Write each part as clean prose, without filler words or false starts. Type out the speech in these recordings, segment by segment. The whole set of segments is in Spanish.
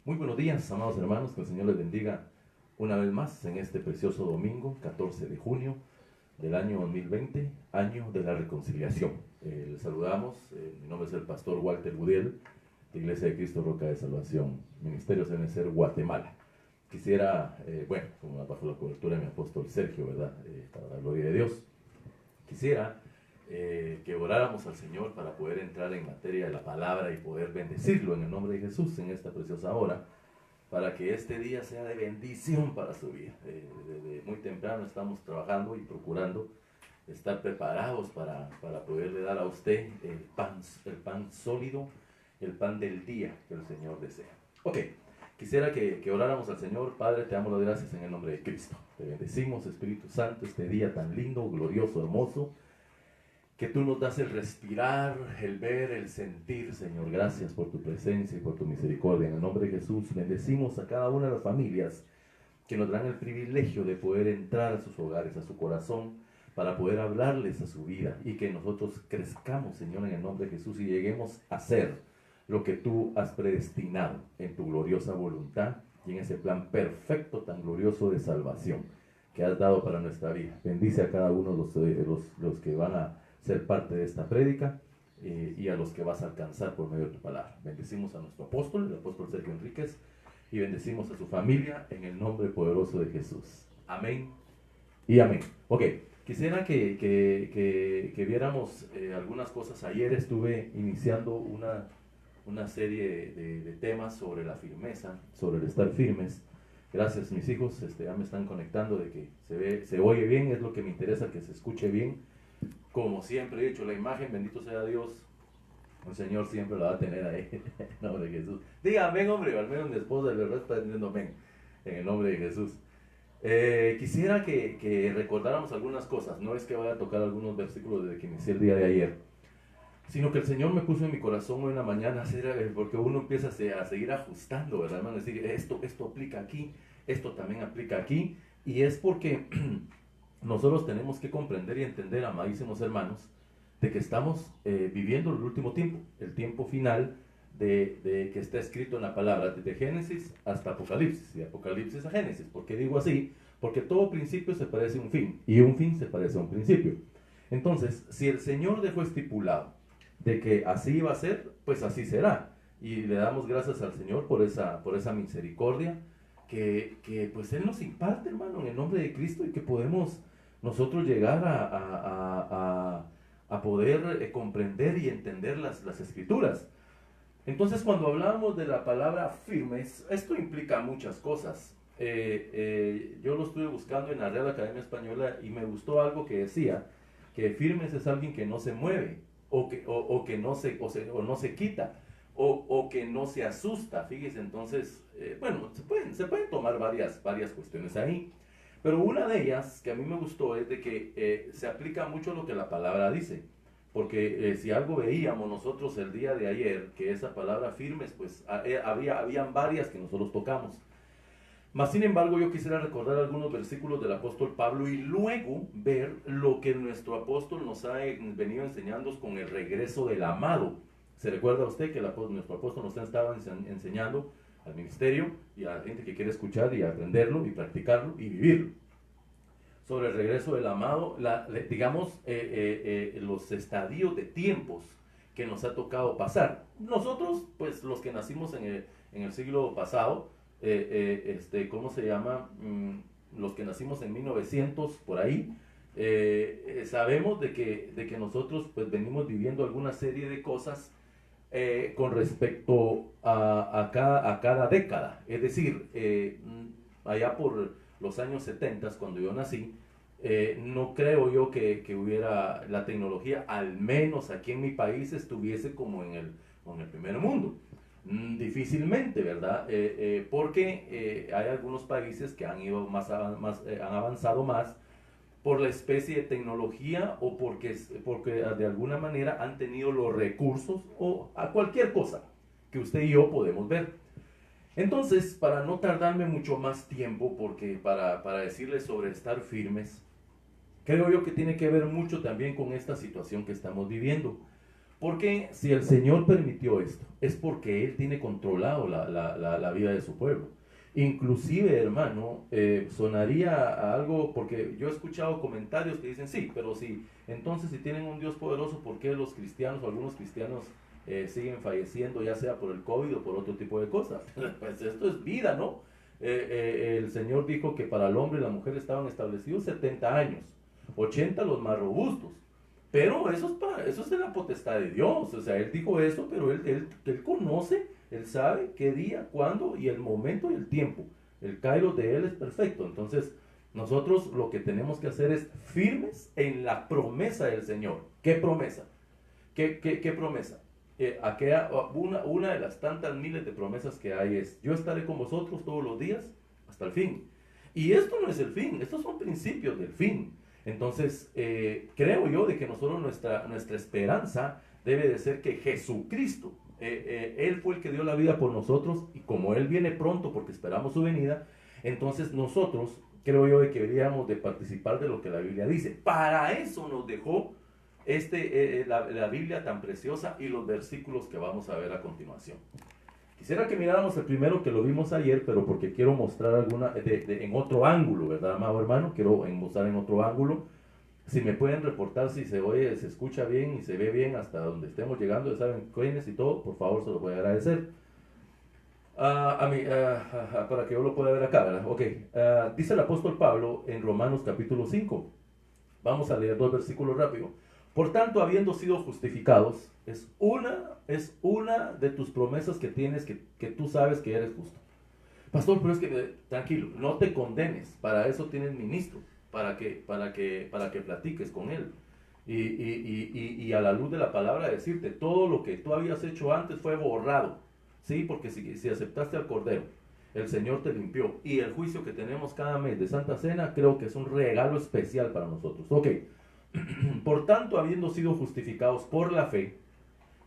Muy buenos días, amados hermanos, que el Señor les bendiga una vez más en este precioso domingo, 14 de junio del año 2020, año de la reconciliación. Les saludamos, mi nombre es el pastor Walter Gudiel, de Iglesia de Cristo Roca de Salvación, Ministerio CNC Guatemala. Quisiera, como bajo la cobertura de mi apóstol Sergio, ¿verdad? Para la gloria de Dios, quisiera que oráramos al Señor para poder entrar en materia de la palabra y poder bendecirlo en el nombre de Jesús en esta preciosa hora, para que este día sea de bendición para su vida. Desde muy temprano estamos trabajando y procurando estar preparados para poderle dar a usted el pan sólido, el pan del día que el Señor desea. Ok, quisiera que oráramos al Señor. Padre, te damos las gracias en el nombre de Cristo. Te bendecimos, Espíritu Santo, este día tan lindo, glorioso, hermoso, que tú nos das el respirar, el ver, el sentir, Señor. Gracias por tu presencia y por tu misericordia. En el nombre de Jesús, bendecimos a cada una de las familias que nos dan el privilegio de poder entrar a sus hogares, a su corazón, para poder hablarles a su vida y que nosotros crezcamos, Señor, en el nombre de Jesús y lleguemos a ser lo que tú has predestinado en tu gloriosa voluntad y en ese plan perfecto, tan glorioso de salvación que has dado para nuestra vida. Bendice a cada uno de los que van a ser parte de esta prédica y a los que vas a alcanzar por medio de tu palabra. Bendecimos a nuestro apóstol, el apóstol Sergio Enríquez, y bendecimos a su familia en el nombre poderoso de Jesús. Amén y amén. Ok, quisiera que viéramos algunas cosas. Ayer estuve iniciando una serie de temas sobre la firmeza, sobre el estar firmes. Gracias, mis hijos, ya me están conectando de que se oye bien, es lo que me interesa, que se escuche bien. Como siempre he dicho, la imagen, bendito sea Dios, el Señor siempre la va a tener ahí, en el nombre de Jesús. Diga amén, hombre, al menos mi esposa le está diciendo amén, en el nombre de Jesús. Quisiera que recordáramos algunas cosas. No es que vaya a tocar algunos versículos desde que inicié el día de ayer, sino que el Señor me puso en mi corazón hoy en la mañana, porque uno empieza a seguir ajustando, ¿verdad, hermano? Es decir, esto aplica aquí, esto también aplica aquí, y es porque nosotros tenemos que comprender y entender, amadísimos hermanos, de que estamos viviendo el último tiempo, el tiempo final de que está escrito en la palabra, desde Génesis hasta Apocalipsis, y Apocalipsis a Génesis. ¿Por qué digo así? Porque todo principio se parece a un fin, y un fin se parece a un principio. Entonces, si el Señor dejó estipulado de que así iba a ser, pues así será. Y le damos gracias al Señor por esa misericordia que pues Él nos imparte, hermano, en el nombre de Cristo, y que podemos nosotros llegar a poder comprender y entender las escrituras. Entonces, cuando hablamos de la palabra firmes, esto implica muchas cosas. Yo lo estuve buscando en la Real Academia Española y me gustó algo que decía que firmes es alguien que no se mueve o que no se quita o que no se asusta. Fíjese, entonces, se pueden tomar varias cuestiones ahí. Pero una de ellas que a mí me gustó es de que se aplica mucho lo que la palabra dice. Porque si algo veíamos nosotros el día de ayer, que esa palabra firmes, pues habían varias que nosotros tocamos. Mas sin embargo, yo quisiera recordar algunos versículos del apóstol Pablo y luego ver lo que nuestro apóstol nos ha venido enseñando con el regreso del amado. ¿Se recuerda usted que nuestro apóstol nos estaba enseñando al ministerio y a la gente que quiere escuchar y aprenderlo y practicarlo y vivirlo? Sobre el regreso del amado, los estadios de tiempos que nos ha tocado pasar. Nosotros, pues los que nacimos en el siglo pasado, ¿cómo se llama? Los que nacimos en 1900, por ahí, sabemos de que nosotros pues venimos viviendo alguna serie de cosas con respecto a cada década. Es decir, allá por los años 70, cuando yo nací, no creo yo que hubiera la tecnología, al menos aquí en mi país, estuviese como en el primer mundo. Difícilmente, ¿verdad? Porque hay algunos países que han avanzado más por la especie de tecnología o porque de alguna manera han tenido los recursos o a cualquier cosa que usted y yo podemos ver. Entonces, para no tardarme mucho más tiempo, porque para decirles sobre estar firmes, creo yo que tiene que ver mucho también con esta situación que estamos viviendo. Porque si el Señor permitió esto, es porque Él tiene controlado la vida de su pueblo. Inclusive, hermano, sonaría a algo, porque yo he escuchado comentarios que dicen, sí, pero si, entonces si tienen un Dios poderoso, ¿por qué los cristianos o algunos cristianos siguen falleciendo, ya sea por el COVID o por otro tipo de cosas? Pues esto es vida, ¿no? El Señor dijo que para el hombre y la mujer estaban establecidos 70 años, 80 los más robustos. Pero eso es de la potestad de Dios. O sea, Él dijo eso, pero él conoce, Él sabe qué día, cuándo y el momento y el tiempo. El kairos de Él es perfecto. Entonces, nosotros lo que tenemos que hacer es firmes en la promesa del Señor. ¿Qué promesa? ¿Qué promesa? Una de las tantas miles de promesas que hay es, yo estaré con vosotros todos los días hasta el fin. Y esto no es el fin, estos son principios del fin. Entonces, creo yo de que nosotros nuestra esperanza debe de ser que Jesucristo, Él fue el que dio la vida por nosotros, y como Él viene pronto porque esperamos su venida, entonces nosotros, creo yo, de que deberíamos de participar de lo que la Biblia dice. Para eso nos dejó la Biblia tan preciosa y los versículos que vamos a ver a continuación. Quisiera que miráramos el primero, que lo vimos ayer, pero porque quiero mostrar alguna en otro ángulo, ¿verdad, amado hermano? Quiero mostrar en otro ángulo. Si me pueden reportar si se oye, se escucha bien y se ve bien hasta donde estemos llegando, ya saben, coines y todo, por favor, se los voy a agradecer. Para que yo lo pueda ver acá, ¿verdad? Ok. Dice el apóstol Pablo en Romanos capítulo 5. Vamos a leer 2 versículos rápido. Por tanto, habiendo sido justificados, es una de tus promesas que tienes, que tú sabes que eres justo. Pastor, pero es que, tranquilo, no te condenes, para eso tienes ministro, para que platiques con él. Y a la luz de la palabra decirte, todo lo que tú habías hecho antes fue borrado, ¿sí? Porque si aceptaste al Cordero, el Señor te limpió. Y el juicio que tenemos cada mes de Santa Cena, creo que es un regalo especial para nosotros. Ok. Por tanto, habiendo sido justificados por la fe,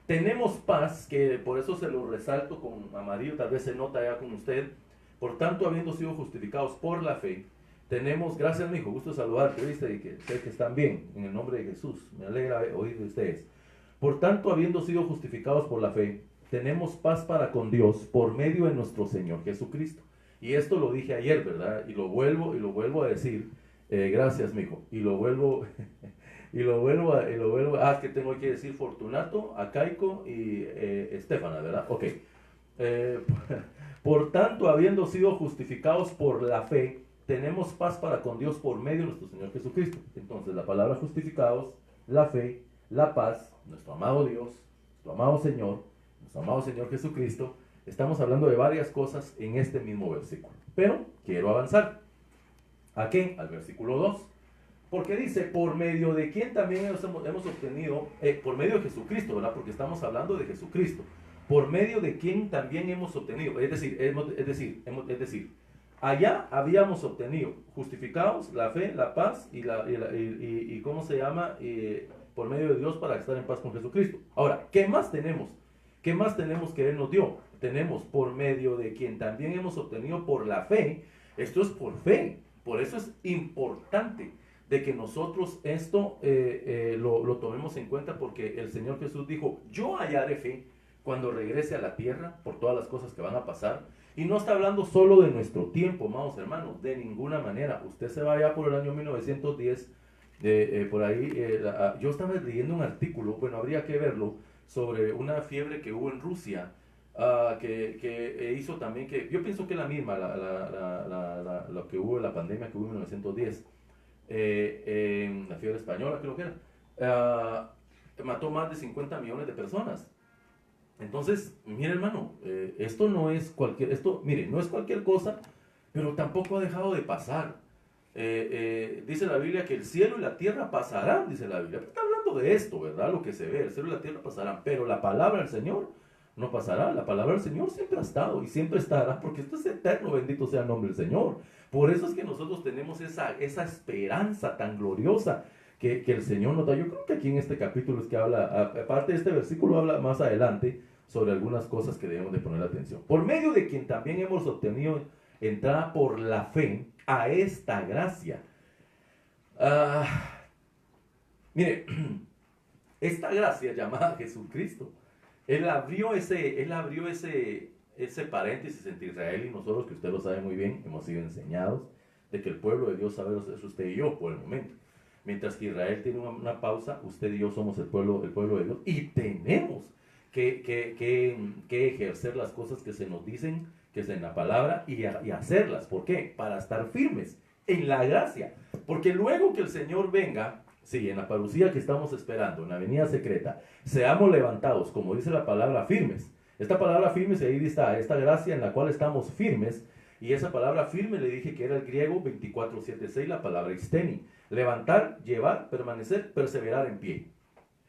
tenemos paz, que por eso se lo resalto con amarillo, tal vez se nota ya con usted. Por tanto, habiendo sido justificados por la fe, tenemos, gracias mi hijo, gusto saludarte, viste, y que sé que están bien, en el nombre de Jesús, me alegra oír de ustedes. Por tanto, habiendo sido justificados por la fe, tenemos paz para con Dios por medio de nuestro Señor Jesucristo. Y esto lo dije ayer, ¿verdad? Y lo vuelvo a decir. Gracias, mijo. Y lo vuelvo que tengo que decir Fortunato, Acaico y Estefana, ¿verdad? Ok. Por tanto, habiendo sido justificados por la fe, tenemos paz para con Dios por medio de nuestro Señor Jesucristo. Entonces, la palabra justificados, la fe, la paz, nuestro amado Dios, nuestro amado Señor Jesucristo. Estamos hablando de varias cosas en este mismo versículo. Pero quiero avanzar. ¿A qué? Al versículo 2. Porque dice, por medio de quien también hemos obtenido, por medio de Jesucristo, ¿verdad? Porque estamos hablando de Jesucristo. Por medio de quien también hemos obtenido. Es decir, allá habíamos obtenido justificados, la fe, la paz y ¿cómo se llama? Por medio de Dios para estar en paz con Jesucristo. Ahora, ¿qué más tenemos? ¿Qué más tenemos que Él nos dio? Tenemos por medio de quien también hemos obtenido por la fe. Esto es por fe. Por eso es importante de que nosotros esto lo tomemos en cuenta, porque el Señor Jesús dijo, yo hallaré fe cuando regrese a la tierra por todas las cosas que van a pasar. Y no está hablando solo de nuestro tiempo, amados hermanos, de ninguna manera. Usted se va allá por el año 1910, por ahí, yo estaba leyendo un artículo, bueno, habría que verlo, sobre una fiebre que hubo en Rusia, que hizo también que, yo pienso que es la misma, lo que hubo, la pandemia que hubo en 1910, la fiebre española creo que era, mató más de 50 millones de personas. Entonces, mire hermano, esto no es cualquier cosa, pero tampoco ha dejado de pasar. Dice la Biblia que el cielo y la tierra pasarán, dice la Biblia. Está hablando de esto, ¿verdad? Lo que se ve, el cielo y la tierra pasarán, pero la palabra del Señor no pasará. La palabra del Señor siempre ha estado y siempre estará, porque esto es eterno, bendito sea el nombre del Señor. Por eso es que nosotros tenemos esa esperanza tan gloriosa que el Señor nos da. Yo creo que aquí en este capítulo es que habla, aparte de este versículo, habla más adelante sobre algunas cosas que debemos de poner atención. Por medio de quien también hemos obtenido entrada por la fe a esta gracia. Mire, esta gracia llamada Jesucristo. Él abrió ese paréntesis entre Israel y nosotros, que usted lo sabe muy bien, hemos sido enseñados de que el pueblo de Dios sabe es usted y yo por el momento. Mientras que Israel tiene una pausa, usted y yo somos el pueblo de Dios y tenemos que ejercer las cosas que se nos dicen, que es en la palabra, y hacerlas. ¿Por qué? Para estar firmes en la gracia. Porque luego que el Señor venga, sí, en la parucía que estamos esperando, en la venida secreta, seamos levantados, como dice la palabra, firmes. Esta palabra firmes, ahí está, esta gracia en la cual estamos firmes. Y esa palabra firme le dije que era el griego 24:7:6, la palabra isteni. Levantar, llevar, permanecer, perseverar en pie.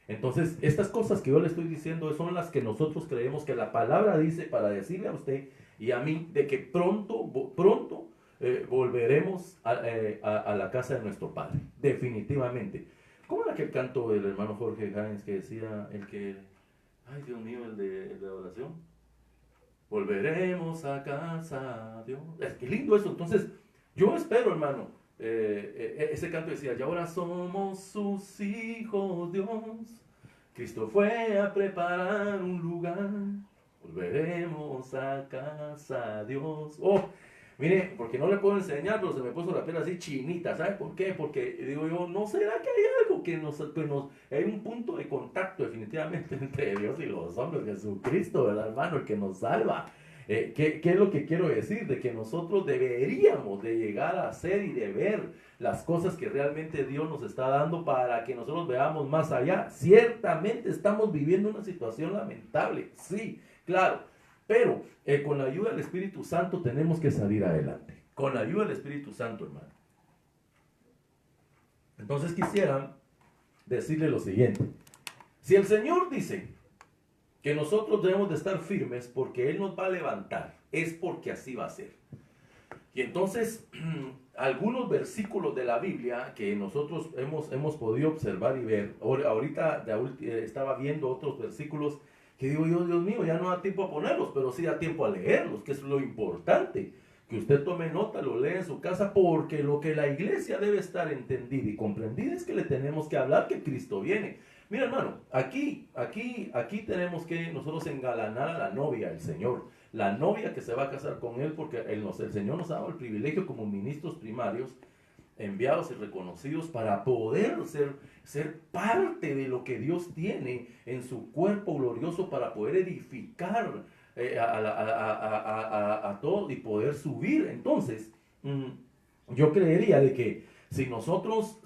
Entonces, estas cosas que yo le estoy diciendo son las que nosotros creemos que la palabra dice para decirle a usted y a mí de que pronto volveremos a la casa de nuestro Padre, definitivamente. ¿Cómo era aquel canto del hermano Jorge Gámez que decía, ay Dios mío, el de oración? Volveremos a casa, Dios. Es que lindo eso. Entonces, yo espero, hermano, ese canto decía, y ahora somos sus hijos, Dios. Cristo fue a preparar un lugar. Volveremos a casa, Dios. Oh, mire, porque no le puedo enseñar, pero se me puso la piel así chinita. ¿Sabe por qué? Porque digo yo, ¿no será que hay algo que hay un punto de contacto definitivamente entre Dios y los hombres? Jesucristo, ¿verdad, hermano? El que nos salva. ¿Qué es lo que quiero decir? De que nosotros deberíamos de llegar a hacer y de ver las cosas que realmente Dios nos está dando para que nosotros veamos más allá. Ciertamente estamos viviendo una situación lamentable, sí, claro, pero con la ayuda del Espíritu Santo tenemos que salir adelante. Con la ayuda del Espíritu Santo, hermano. Entonces quisiera decirle lo siguiente. Si el Señor dice que nosotros debemos de estar firmes porque Él nos va a levantar, es porque así va a ser. Y entonces, algunos versículos de la Biblia que nosotros hemos podido observar y ver, ahorita estaba viendo otros versículos que digo yo, Dios mío, ya no da tiempo a ponerlos, pero sí da tiempo a leerlos, que es lo importante. Que usted tome nota, lo lea en su casa, porque lo que la iglesia debe estar entendida y comprendida es que le tenemos que hablar que Cristo viene. Mira, hermano, aquí tenemos que nosotros engalanar a la novia, el Señor. La novia que se va a casar con Él, porque el Señor nos ha dado el privilegio como ministros primarios, enviados y reconocidos para poder ser parte de lo que Dios tiene en su cuerpo glorioso para poder edificar a todos y poder subir. Entonces, yo creería de que si nosotros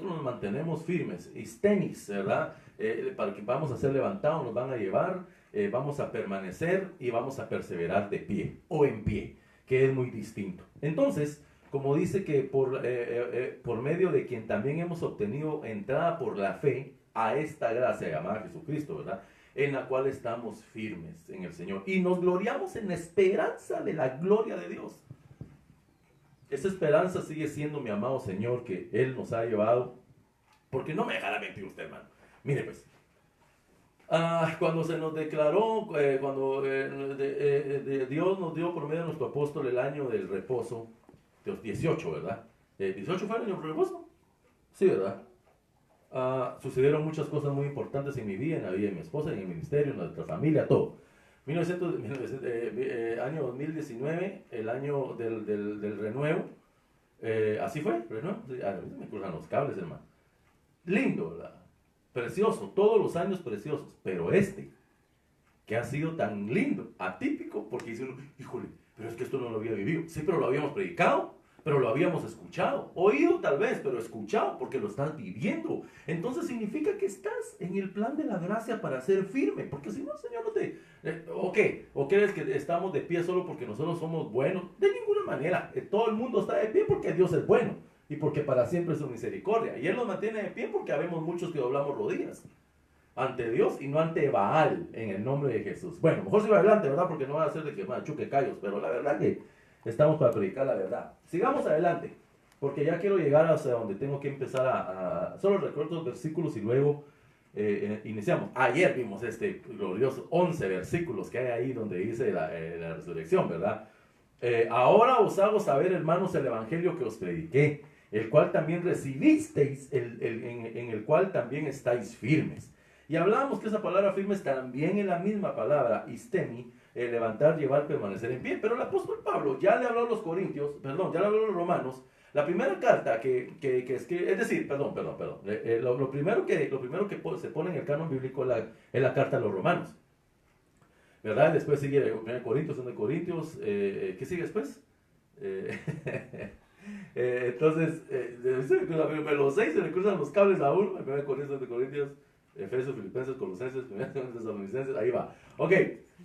nos mantenemos firmes, istenis, ¿verdad? Para que vamos a ser levantados, nos van a llevar, vamos a permanecer y vamos a perseverar de pie o en pie, que es muy distinto. Entonces, como dice que por medio de quien también hemos obtenido entrada por la fe a esta gracia llamada Jesucristo, ¿verdad? En la cual estamos firmes en el Señor y nos gloriamos en la esperanza de la gloria de Dios. Esa esperanza sigue siendo, mi amado Señor, que Él nos ha llevado, porque no me dejará mentir usted, hermano. Mire pues, cuando se nos declaró, Dios nos dio por medio de nuestro apóstol el año del reposo, de los 18, ¿verdad? ¿18 fue el año del reposo? Sí, ¿verdad? Sucedieron muchas cosas muy importantes en mi vida, en la vida de mi esposa, en el ministerio, en nuestra familia, todo. Año 2019, el año del renuevo, así fue, renuevo. Me cruzan los cables, hermano. Lindo, ¿verdad? Precioso, todos los años preciosos, pero que ha sido tan lindo, atípico, porque dice uno, híjole, pero es que esto no lo había vivido. Sí, pero lo habíamos predicado, pero lo habíamos escuchado, oído tal vez, pero escuchado, porque lo estás viviendo. Entonces significa que estás en el plan de la gracia para ser firme, porque si no, el Señor no te... ¿O crees que estamos de pie solo porque nosotros somos buenos? De ninguna manera. Todo el mundo está de pie porque Dios es bueno y porque para siempre es su misericordia. Y Él nos mantiene de pie porque habemos muchos que doblamos rodillas ante Dios y no ante Baal, en el nombre de Jesús. Bueno, mejor sigo adelante, ¿verdad? Porque no va a ser de que me chuque callos, pero la verdad que estamos para predicar la verdad. Sigamos adelante, porque ya quiero llegar hasta donde tengo que empezar solo recuerdo los versículos y luego iniciamos. Ayer vimos glorioso 11 versículos que hay ahí donde dice la resurrección, ¿verdad? Ahora os hago saber, hermanos, el evangelio que os prediqué, el cual también recibisteis, en el cual también estáis firmes. Y hablábamos que esa palabra firmes también es la misma palabra, istemi, levantar, llevar, permanecer en pie. Pero el apóstol Pablo ya le habló a los corintios, perdón, ya le habló a los romanos. La primera carta que escribe, es decir, lo primero que se pone en el canon bíblico es la carta a los romanos, ¿verdad? Después sigue 1 Corintios, 2 Corintios, ¿qué sigue después? Entonces, los 6 se le cruzan los cables a uno, 1 Corintios, 2 Corintios, Efesios, Filipenses, Colosenses, 1 Tesalonicenses, ahí va. Ok,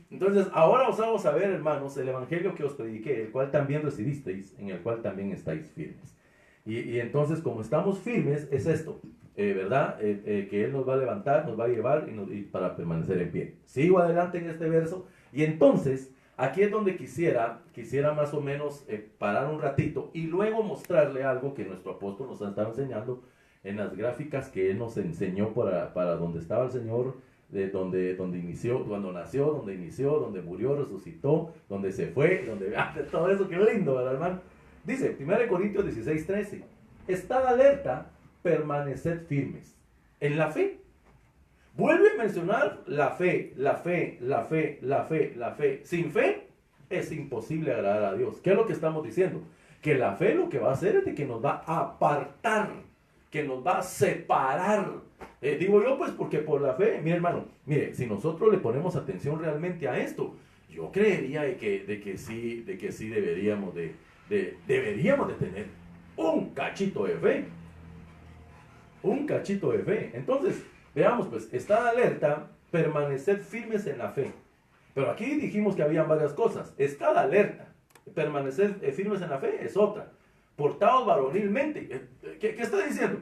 entonces ahora os hago saber, hermanos, el evangelio que os prediqué, el cual también recibisteis, en el cual también estáis firmes. Y entonces, como estamos firmes, es esto, ¿verdad? Que Él nos va a levantar, nos va a llevar y para permanecer en pie. Sigo adelante en este verso, y entonces, aquí es donde quisiera más o menos parar un ratito y luego mostrarle algo que nuestro apóstol nos ha estado enseñando en las gráficas que él nos enseñó para donde estaba el Señor, de donde inició, cuando nació, donde inició, donde murió, resucitó, donde se fue, todo eso, qué lindo, ¿verdad, hermano? Dice, 1 Corintios 16:13, estad alerta, permaneced firmes en la fe. Vuelve a mencionar la fe, la fe, la fe, la fe, la fe. Sin fe es imposible agradar a Dios. ¿Qué es lo que estamos diciendo? Que la fe lo que va a hacer es de que nos va a apartar, que nos va a separar. Digo yo pues porque por la fe, mi hermano, mire, si nosotros le ponemos atención realmente a esto, yo creería de que sí deberíamos de tener un cachito de fe. Un cachito de fe. Entonces, veamos pues, estad alerta, permaneced firmes en la fe. Pero aquí dijimos que habían varias cosas. Estad alerta, permaneced firmes en la fe es otra. Portaos varonilmente. ¿Qué está diciendo?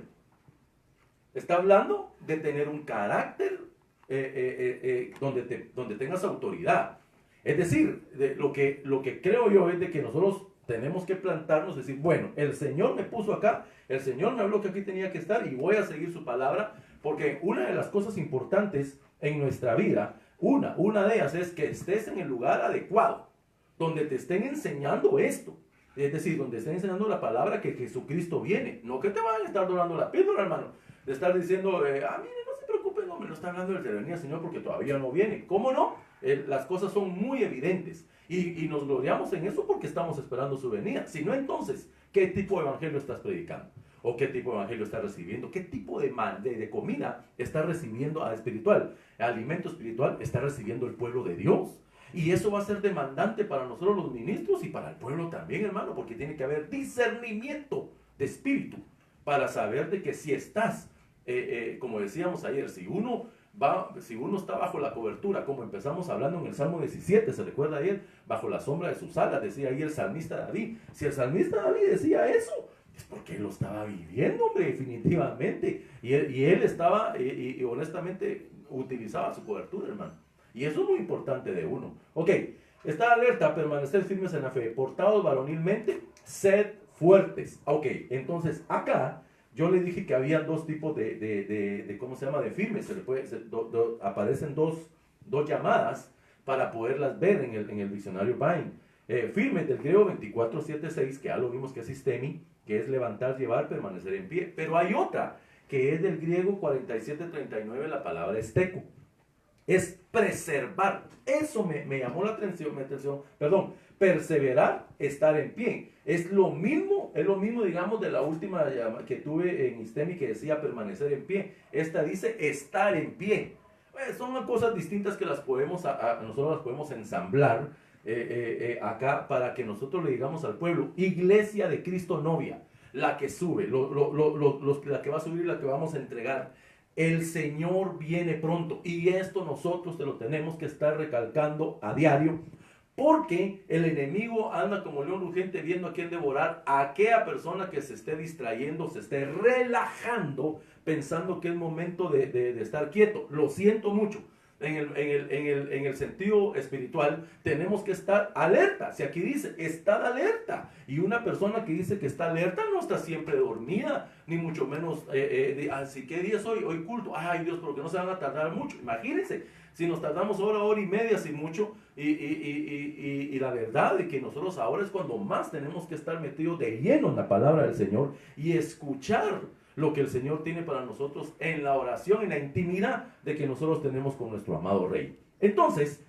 Está hablando de tener un carácter donde tengas autoridad. Es decir, lo que creo yo es de que nosotros tenemos que plantarnos, decir, bueno, el Señor me puso acá, el Señor me habló que aquí tenía que estar y voy a seguir su palabra, porque una de las cosas importantes en nuestra vida, una de ellas es que estés en el lugar adecuado, donde te estén enseñando esto. Es decir, donde estén enseñando la palabra que Jesucristo viene. No que te vayan a estar dorando la píldora, hermano. De estar diciendo, mire, no se preocupen, no me lo está hablando el de venir, Señor, porque todavía no viene. ¿Cómo no? Las cosas son muy evidentes. Y nos gloriamos en eso porque estamos esperando su venida. Si no, entonces, ¿qué tipo de evangelio estás predicando? ¿O qué tipo de evangelio estás recibiendo? ¿Qué tipo de comida está recibiendo espiritual? Alimento espiritual está recibiendo el pueblo de Dios. Y eso va a ser demandante para nosotros los ministros y para el pueblo también, hermano, porque tiene que haber discernimiento de espíritu para saber de que si estás, como decíamos ayer, si uno está bajo la cobertura, como empezamos hablando en el Salmo 17, ¿se recuerda ayer? Bajo la sombra de sus alas, decía ahí el salmista David. Si el salmista David decía eso, es porque él lo estaba viviendo, hombre, definitivamente. Y él estaba, y honestamente, utilizaba su cobertura, hermano. Y eso es muy importante de uno. Ok, estar alerta, permanecer firmes en la fe, portados varonilmente, sed fuertes. Ok, entonces acá yo le dije que había dos tipos ¿cómo se llama? De firmes. Aparecen dos llamadas para poderlas ver en el diccionario Vine. Firmes del griego 24:7-6, que ya lo vimos que es sistemi, que es levantar, llevar, permanecer en pie. Pero hay otra, que es del griego 47:39, la palabra esteco. Es preservar. Eso me llamó la atención, perseverar, estar en pie. Es lo mismo, digamos, de la última que tuve en Istemi que decía permanecer en pie. Esta dice estar en pie. Son cosas distintas que nosotros las podemos ensamblar acá para que nosotros le digamos al pueblo, iglesia de Cristo novia, la que sube, la que va a subir, la que vamos a entregar. El Señor viene pronto y esto nosotros te lo tenemos que estar recalcando a diario, porque el enemigo anda como león rugiente viendo a quién devorar, a aquella persona que se esté distrayendo, se esté relajando, pensando que es momento de estar quieto. Lo siento mucho. En el sentido espiritual tenemos que estar alerta. Si aquí dice, estad alerta. Y una persona que dice que está alerta no está siempre dormida, ni mucho menos, así que día es hoy culto. Ay Dios, pero que no se van a tardar mucho. Imagínense, si nos tardamos hora y media, sin mucho, y la verdad de que nosotros ahora es cuando más tenemos que estar metidos de lleno en la palabra del Señor y escuchar. lo que el Señor tiene para nosotros en la oración, en la intimidad de que nosotros tenemos con nuestro amado Rey. Entonces,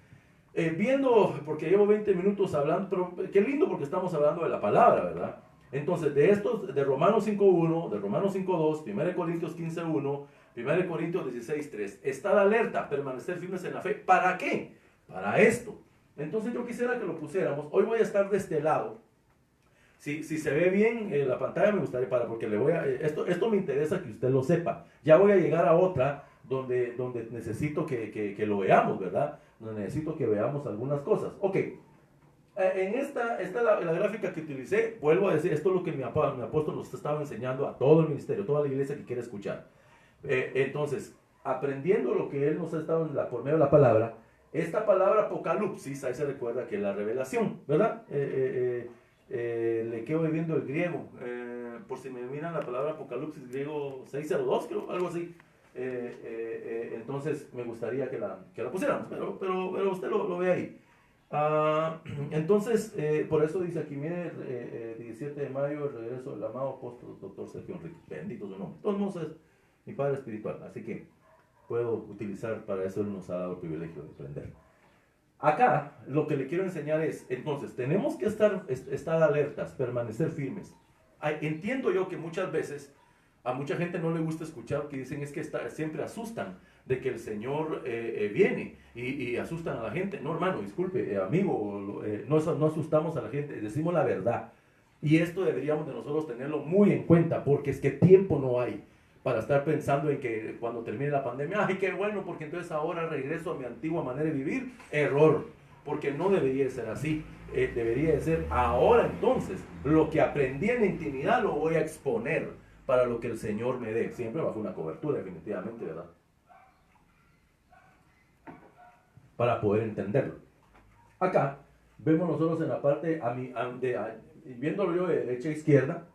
viendo, porque llevo 20 minutos hablando, pero qué lindo porque estamos hablando de la palabra, ¿verdad? Entonces, de estos, de Romanos 5.1, de Romanos 5.2, 1 Corintios 15.1, 1 Corintios 16.3, estar alerta, permanecer firmes en la fe. ¿Para qué? Para esto. Entonces yo quisiera que lo pusiéramos. Hoy voy a estar de este lado. Si se ve bien la pantalla me gustaría, porque le voy a, esto me interesa que usted lo sepa. Ya voy a llegar a otra donde necesito que lo veamos, ¿verdad? Donde necesito que veamos algunas cosas. Ok. En esta es la gráfica que utilicé. Vuelvo a decir, esto es lo que mi apóstol nos estaba enseñando a todo el ministerio, toda la iglesia que quiere escuchar. Entonces, aprendiendo lo que él nos ha estado por medio de la palabra, esta palabra apocalipsis, ahí se recuerda que es la revelación, ¿verdad? Le quedo viendo el griego, por si me miran la palabra apocalipsis, griego 602, creo, algo así. Entonces me gustaría que la pusiéramos, pero usted lo ve ahí. Entonces, por eso dice aquí, mire, 17 de mayo, el regreso del amado apóstol Dr. Sergio Enrique, bendito su nombre. Todos modos es mi padre espiritual, así que puedo utilizar, para eso él nos ha dado el privilegio de aprender. Acá lo que le quiero enseñar es, entonces, tenemos que estar alertas, permanecer firmes. Entiendo yo que muchas veces a mucha gente no le gusta escuchar que dicen es que siempre asustan de que el Señor viene y asustan a la gente. No, hermano, disculpe, amigo, no asustamos a la gente, decimos la verdad. Y esto deberíamos de nosotros tenerlo muy en cuenta, porque es que tiempo no hay para estar pensando en que cuando termine la pandemia, ¡ay, qué bueno! Porque entonces ahora regreso a mi antigua manera de vivir. Error, porque no debería ser así. Debería de ser ahora entonces. Lo que aprendí en la intimidad lo voy a exponer para lo que el Señor me dé. Siempre bajo una cobertura, definitivamente, ¿verdad? Para poder entenderlo. Acá vemos nosotros en la parte, viéndolo yo de derecha a izquierda,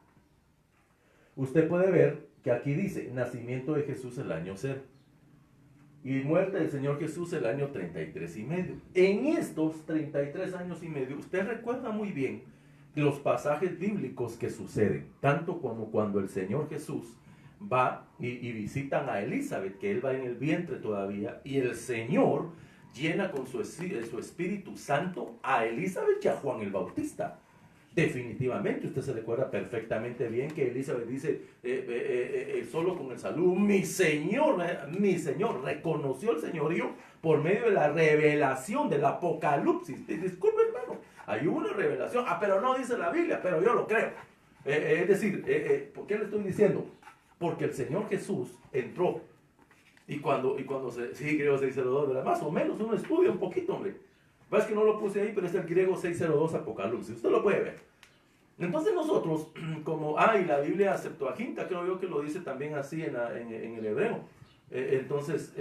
usted puede ver que aquí dice, nacimiento de Jesús el año 0 y muerte del Señor Jesús el año 33 y medio. En estos 33 años y medio, usted recuerda muy bien los pasajes bíblicos que suceden, tanto como cuando el Señor Jesús va y visitan a Elizabeth, que él va en el vientre todavía, y el Señor llena con su Espíritu Santo a Elizabeth y a Juan el Bautista. Definitivamente, usted se recuerda perfectamente bien que Elizabeth dice, solo con el saludo, mi Señor, reconoció el señorío por medio de la revelación del Apocalipsis. Disculpe, hermano, hay una revelación, pero no dice la Biblia, pero yo lo creo. Es decir, ¿por qué le estoy diciendo? Porque el Señor Jesús entró, y cuando sí, griego 602, ¿verdad? Más o menos, uno estudia un poquito, hombre. Es que no lo puse ahí, pero es el griego 602 Apocalipsis. Usted lo puede ver. Entonces nosotros, como, y la Biblia Septuaginta, creo yo que lo dice también así en el hebreo. Entonces,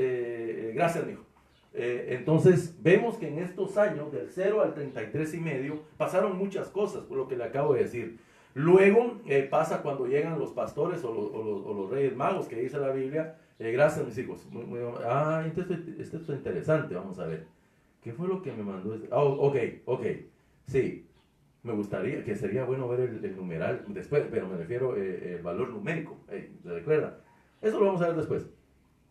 gracias, mijo. Entonces, vemos que en estos años, del 0 al 33 y medio, pasaron muchas cosas, por lo que le acabo de decir. Luego pasa cuando llegan los pastores o los reyes magos, que dice la Biblia. Gracias, mis hijos. Esto es interesante, vamos a ver. ¿Qué fue lo que me mandó? Ok. Sí, me gustaría, que sería bueno ver el numeral después, pero me refiero el valor numérico. ¿Se recuerda? Eso lo vamos a ver después.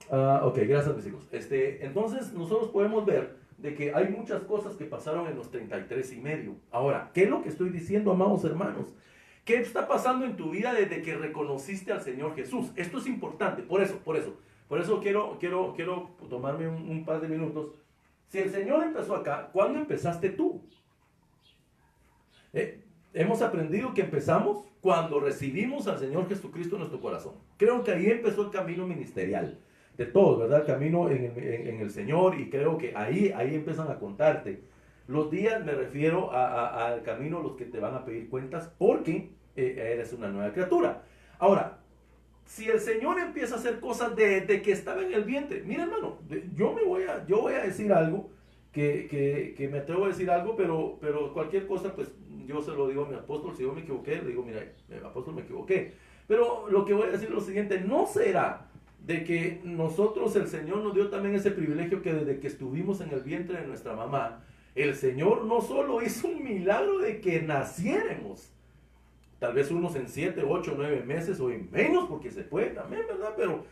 Ok, gracias, mis hijos. Entonces, nosotros podemos ver de que hay muchas cosas que pasaron en los 33 y medio. Ahora, ¿qué es lo que estoy diciendo, amados hermanos? ¿Qué está pasando en tu vida desde que reconociste al Señor Jesús? Esto es importante, por eso quiero tomarme un par de minutos. Si el Señor empezó acá, ¿cuándo empezaste tú? Hemos aprendido que empezamos cuando recibimos al Señor Jesucristo en nuestro corazón. Creo que ahí empezó el camino ministerial de todos, ¿verdad? El camino en el Señor, y creo que ahí empiezan a contarte. Los días me refiero al camino, los que te van a pedir cuentas, porque eres una nueva criatura. Ahora, si el Señor empieza a hacer cosas desde que estaba en el vientre, mira, hermano, yo voy a decir algo, que me atrevo a decir algo, pero cualquier cosa, pues yo se lo digo a mi apóstol. Si yo me equivoqué, le digo, mira, apóstol, me equivoqué. Pero lo que voy a decir es lo siguiente: ¿no será de que nosotros, el Señor nos dio también ese privilegio que desde que estuvimos en el vientre de nuestra mamá, el Señor no solo hizo un milagro de que naciéramos, tal vez unos en 7, 8, 9 meses o en menos, porque se puede también, ¿verdad? Pero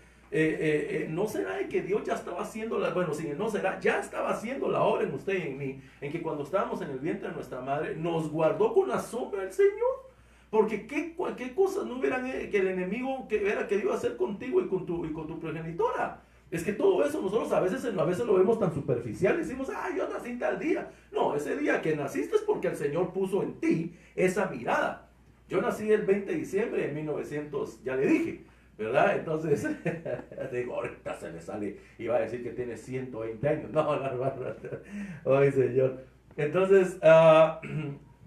¿no será de que Dios ya estaba haciendo bueno, si no será, ya estaba haciendo la obra en usted y en mí, en que cuando estábamos en el vientre de nuestra madre, nos guardó con la sombra del Señor? Porque qué cosas no hubieran que el enemigo que hubiera querido hacer contigo y con tu progenitora. Es que todo eso nosotros a veces lo vemos tan superficial, decimos, yo nací tal día. No, ese día que naciste es porque el Señor puso en ti esa mirada. Yo nací el 20 de diciembre de 1900, ya le dije, ¿verdad? Entonces, digo, ahorita se le sale, iba a decir que tiene 120 años. No, ay, Señor. Entonces,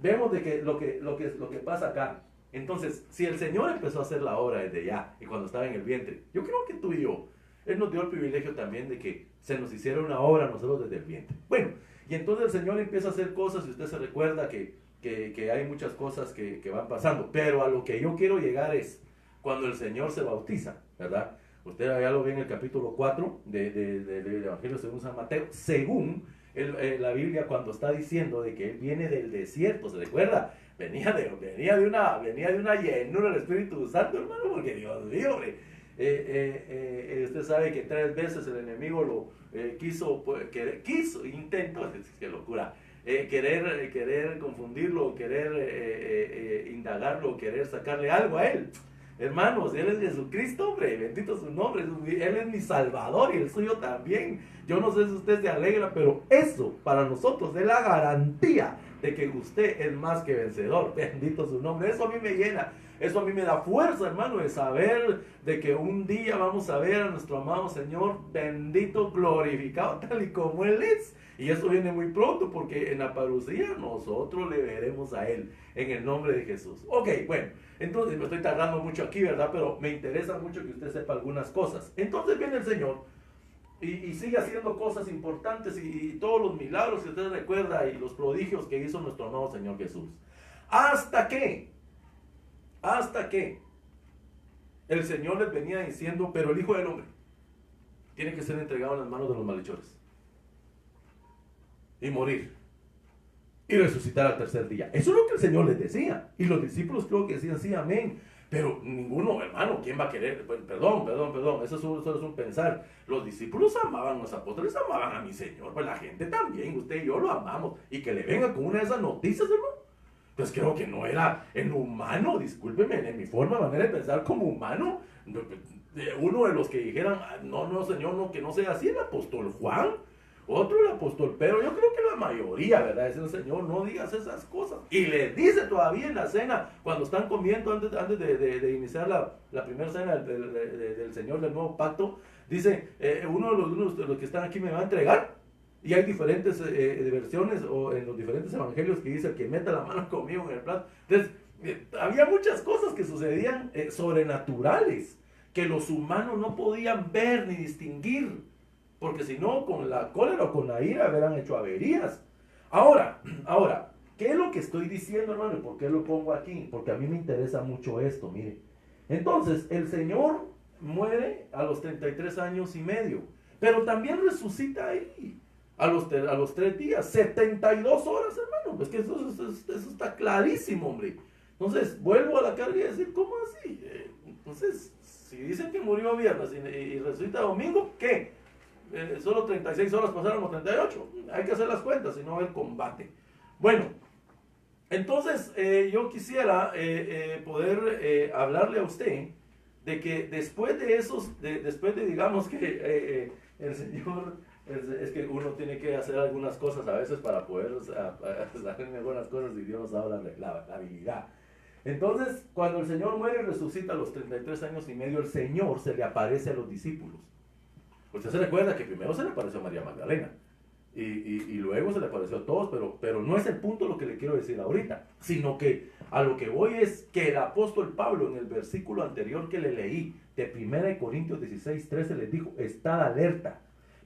vemos de que lo que pasa acá. Entonces, si el Señor empezó a hacer la obra desde ya, y cuando estaba en el vientre, yo creo que tú y yo, Él nos dio el privilegio también de que se nos hiciera una obra a nosotros desde el vientre. Bueno, y entonces el Señor empieza a hacer cosas, y usted se recuerda que hay muchas cosas que van pasando, pero a lo que yo quiero llegar es cuando el Señor se bautiza, ¿verdad? Usted ya lo ve en el capítulo 4 del Evangelio según San Mateo, según la Biblia cuando está diciendo de que Él viene del desierto, ¿se recuerda? Venía de una llenura del Espíritu Santo, hermano, porque Dios mío, hombre. Usted sabe que 3 veces el enemigo lo intentó, qué locura, querer confundirlo, querer indagarlo, querer sacarle algo a él. Hermanos, Él es Jesucristo, hombre, bendito su nombre, Él es mi Salvador y el suyo también. Yo no sé si usted se alegra, pero eso para nosotros es la garantía de que usted es más que vencedor, bendito su nombre. Eso a mí me llena, eso a mí me da fuerza, hermano, de saber de que un día vamos a ver a nuestro amado Señor bendito, glorificado, tal y como Él es. Y eso viene muy pronto, porque en la parucía nosotros le veremos a Él, en el nombre de Jesús. Ok, bueno, entonces me estoy tardando mucho aquí, ¿verdad? Pero me interesa mucho que usted sepa algunas cosas. Entonces viene el Señor y sigue haciendo cosas importantes y todos los milagros que usted recuerda y los prodigios que hizo nuestro amado Señor Jesús. Hasta que el Señor les venía diciendo, pero el Hijo del Hombre tiene que ser entregado en las manos de los malhechores y morir y resucitar al tercer día. Eso es lo que el Señor les decía, y los discípulos creo que decían sí, amén, pero ninguno, hermano, ¿quién va a querer? Pues, perdón, eso es un pensar. Los discípulos amaban, los apóstoles amaban a mi Señor, pues la gente también, usted y yo lo amamos, y que le venga con una de esas noticias, hermano, pues creo que no era en humano, discúlpeme, en mi manera de pensar como humano, uno de los que dijeran, no, Señor, no, que no sea así, el apóstol Juan, otro el apóstol Pedro, yo creo que la mayoría, ¿verdad? Dice el Señor, no digas esas cosas. Y les dice todavía en la cena, cuando están comiendo antes de iniciar la primera cena del Señor del nuevo pacto, dice, uno de los que están aquí me va a entregar. Y hay diferentes versiones o en los diferentes evangelios que dice, el que meta la mano conmigo en el plato. Entonces, había muchas cosas que sucedían sobrenaturales, que los humanos no podían ver ni distinguir. Porque si no, con la cólera o con la ira hubieran hecho averías. Ahora, ¿qué es lo que estoy diciendo, hermano? ¿Y por qué lo pongo aquí? Porque a mí me interesa mucho esto, mire. Entonces, el Señor muere a los 33 años y medio, pero también resucita ahí, a los 3 días, 72 horas, hermano. Es que eso está clarísimo, hombre. Entonces, vuelvo a la carga y decir, ¿cómo así? Entonces, si dicen que murió viernes y resucita domingo, ¿qué? Solo 36 horas pasaron los 38. Hay que hacer las cuentas, si no el combate. Bueno, entonces yo quisiera poder hablarle a usted de que después de digamos que el Señor, es que uno tiene que hacer algunas cosas a veces para poder hacer algunas cosas y Dios nos habla de la habilidad. Entonces, cuando el Señor muere y resucita a los 33 años y medio, el Señor se le aparece a los discípulos. Usted se recuerda que primero se le apareció a María Magdalena y luego se le apareció a todos, pero no es el punto lo que le quiero decir ahorita, sino que a lo que voy es que el apóstol Pablo en el versículo anterior que le leí de 1 Corintios 16:13 les dijo, estad alerta,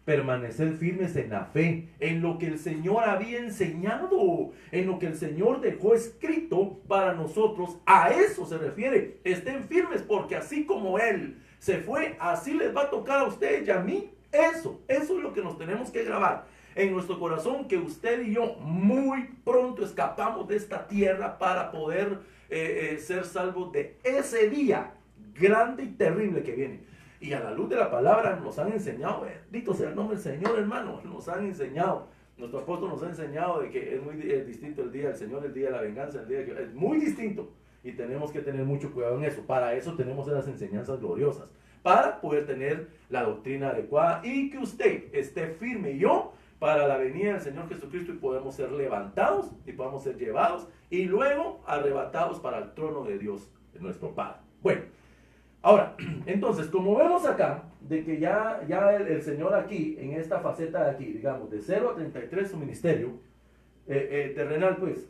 permaneced firmes en la fe, en lo que el Señor había enseñado, en lo que el Señor dejó escrito para nosotros. A eso se refiere, estén firmes porque así como Él se fue, así les va a tocar a ustedes y a mí. Eso es lo que nos tenemos que grabar. en nuestro corazón que usted y yo muy pronto escapamos de esta tierra para poder ser salvos de ese día grande y terrible que viene. Y a la luz de la palabra nos han enseñado, bendito sea el nombre del Señor, hermano, nos han enseñado, nuestro apóstol nos ha enseñado de que es muy distinto el día del Señor, el día de la venganza, el día que es muy distinto. Y tenemos que tener mucho cuidado en eso. Para eso tenemos las enseñanzas gloriosas, para poder tener la doctrina adecuada y que usted esté firme y yo para la venida del Señor Jesucristo y podemos ser levantados y podamos ser llevados y luego arrebatados para el trono de Dios, de nuestro Padre. Bueno, ahora, entonces, como vemos acá, de que ya el Señor aquí, en esta faceta de aquí, digamos, de 0 a 33 su ministerio, terrenal pues,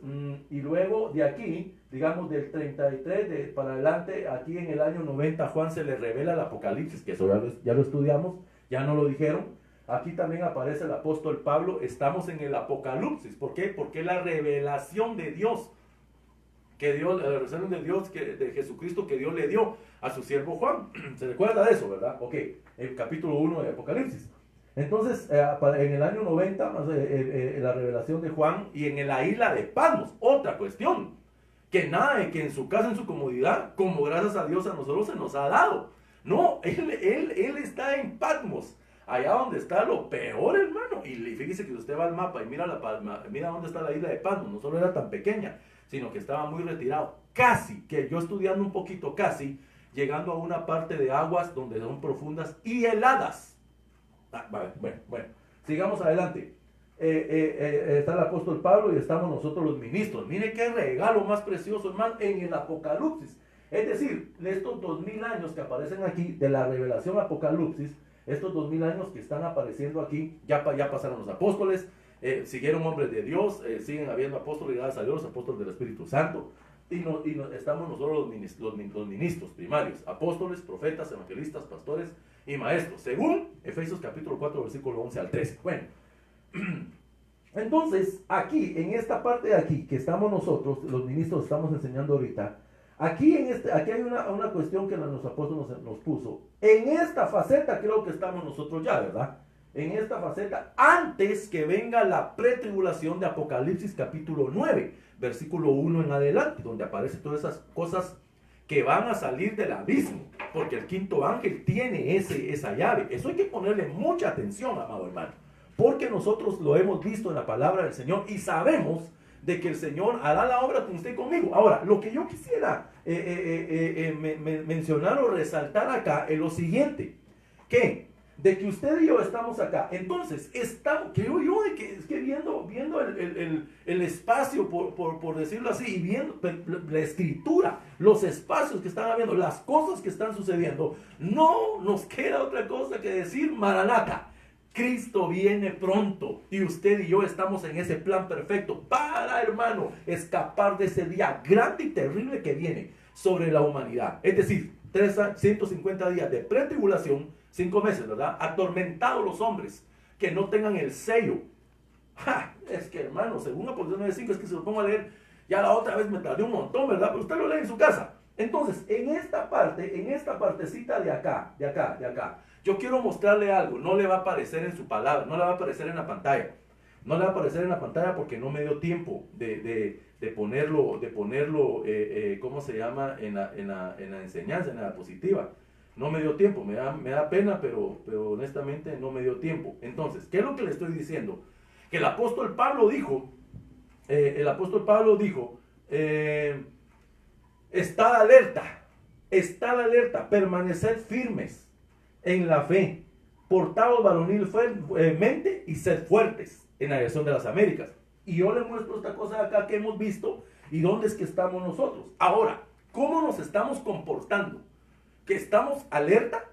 y luego de aquí, digamos del 33 para adelante, aquí en el año 90 a Juan se le revela el Apocalipsis, que eso ya lo estudiamos, ya no lo dijeron. Aquí también aparece el apóstol Pablo, estamos en el Apocalipsis. ¿Por qué? Porque la revelación de Dios, la revelación de Dios, de Jesucristo que Dios le dio a su siervo Juan. ¿Se recuerda de eso, verdad? Ok, el capítulo 1 de Apocalipsis. Entonces, en el año 90, la revelación de Juan, y en la isla de Patmos, otra cuestión, que nada de que en su casa, en su comodidad, como gracias a Dios a nosotros se nos ha dado. No, él está en Patmos, allá donde está lo peor, hermano. Y fíjese que usted va al mapa y mira dónde está la isla de Patmos, no solo era tan pequeña, sino que estaba muy retirado. Casi, que yo estudiando un poquito, casi, llegando a una parte de aguas donde son profundas y heladas. Bueno, sigamos adelante. Está el apóstol Pablo y estamos nosotros los ministros. Mire qué regalo más precioso, hermano, en el Apocalipsis. Es decir, estos 2000 años que aparecen aquí, de la revelación Apocalipsis, estos 2000 años que están apareciendo aquí, ya pasaron los apóstoles, siguieron hombres de Dios, siguen habiendo apóstoles, gracias a Dios, los apóstoles del Espíritu Santo, y estamos nosotros los ministros primarios, apóstoles, profetas, evangelistas, pastores y maestros, según Efesios capítulo 4, versículo 11 al 13. Bueno, entonces, aquí, en esta parte de aquí, que estamos nosotros, los ministros, estamos enseñando ahorita, aquí hay una cuestión que los apóstoles nos puso. En esta faceta creo que estamos nosotros ya, ¿verdad? En esta faceta, antes que venga la pretribulación de Apocalipsis capítulo 9, versículo 1 en adelante, donde aparecen todas esas cosas que van a salir del abismo, porque el quinto ángel tiene esa llave. Eso hay que ponerle mucha atención, amado hermano, porque nosotros lo hemos visto en la palabra del Señor y sabemos de que el Señor hará la obra con usted y conmigo. Ahora, lo que yo quisiera mencionar o resaltar acá es lo siguiente, de que usted y yo estamos acá. Entonces, creo yo de que es que viendo el espacio, por decirlo así, y viendo la escritura, los espacios que están habiendo, las cosas que están sucediendo, no nos queda otra cosa que decir, Maranata, Cristo viene pronto y usted y yo estamos en ese plan perfecto para, hermano, escapar de ese día grande y terrible que viene sobre la humanidad. Es decir, 150 días de pretribulación, 5 meses, ¿verdad? Atormentados los hombres que no tengan el sello. Es que, hermano, según Apocalipsis 9:5, es que se lo pongo a leer, ya la otra vez me tardé un montón, ¿verdad? Pero usted lo lee en su casa. Entonces, en esta partecita de acá, yo quiero mostrarle algo. No le va a aparecer en su palabra, no le va a aparecer en la pantalla. No le va a aparecer en la pantalla porque no me dio tiempo de ponerlo, ¿cómo se llama? En la enseñanza, en la diapositiva. No me dio tiempo, me da pena, pero honestamente no me dio tiempo. Entonces, ¿qué es lo que le estoy diciendo? Que el apóstol Pablo dijo, estad alerta, permaneced firmes en la fe, portaos varonilmente y sed fuertes en la dirección de las Américas. Y yo le muestro esta cosa de acá que hemos visto y dónde es que estamos nosotros. Ahora, ¿cómo nos estamos comportando? ¿Que estamos alerta?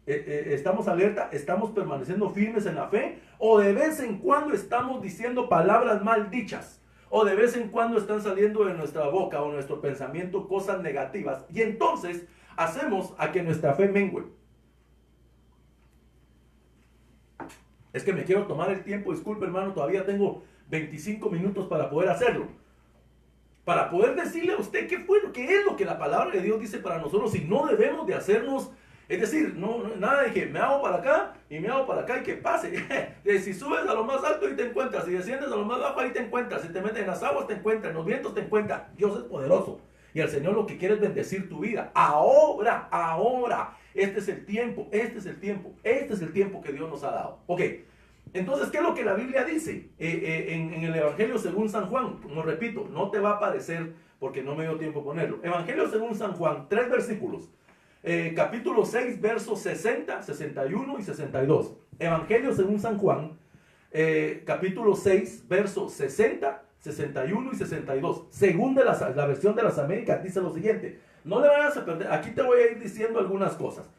¿Estamos permaneciendo firmes en la fe? ¿O de vez en cuando estamos diciendo palabras mal dichas? ¿O de vez en cuando están saliendo de nuestra boca o nuestro pensamiento cosas negativas? Y entonces hacemos a que nuestra fe mengue. Es que me quiero tomar el tiempo, disculpe hermano, todavía tengo 25 minutos para poder hacerlo. Para poder decirle a usted qué es lo que la palabra de Dios dice para nosotros y no debemos de hacernos Es decir, nada de que me hago para acá y me hago para acá y que pase. Si subes a lo más alto, ahí te encuentras. Si desciendes a lo más bajo, ahí te encuentras. Si te metes en las aguas, te encuentras. En los vientos, te encuentras. Dios es poderoso. Y el Señor lo que quiere es bendecir tu vida. Ahora. Este es el tiempo que Dios nos ha dado. Ok. Entonces, ¿qué es lo que la Biblia dice? En el Evangelio según San Juan, como repito, no te va a aparecer porque no me dio tiempo ponerlo. Evangelio según San Juan, 3 versículos. Capítulo 6, versos 60, 61 y 62. Evangelio según San Juan, capítulo 6, versos 60, 61 y 62. Según la versión de las Américas, dice lo siguiente. No le vayas a perder, aquí te voy a ir diciendo algunas cosas.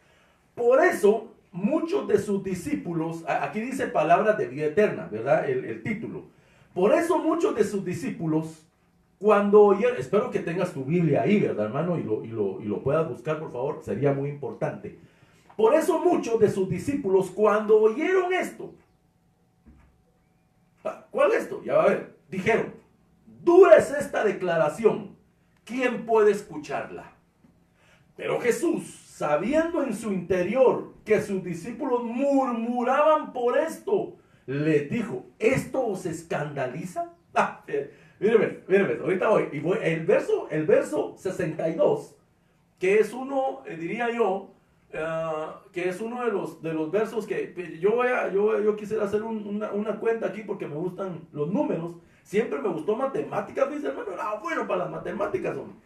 Por eso, muchos de sus discípulos, aquí dice palabras de vida eterna, ¿verdad? El título. Por eso muchos de sus discípulos, cuando oyeron, espero que tengas tu Biblia ahí, ¿verdad, hermano? Y lo puedas buscar, por favor, sería muy importante. Por eso muchos de sus discípulos, cuando oyeron esto, ¿cuál es esto? Ya va a ver, dijeron, dura es esta declaración, ¿quién puede escucharla? Pero Jesús, sabiendo en su interior que sus discípulos murmuraban por esto, les dijo, ¿esto os escandaliza? Míreme, ahorita voy. El verso 62, que es uno, diría yo, que es uno de los versos que yo quisiera hacer una cuenta aquí porque me gustan los números. Siempre me gustó matemáticas, dice hermano, era bueno para las matemáticas, hombre.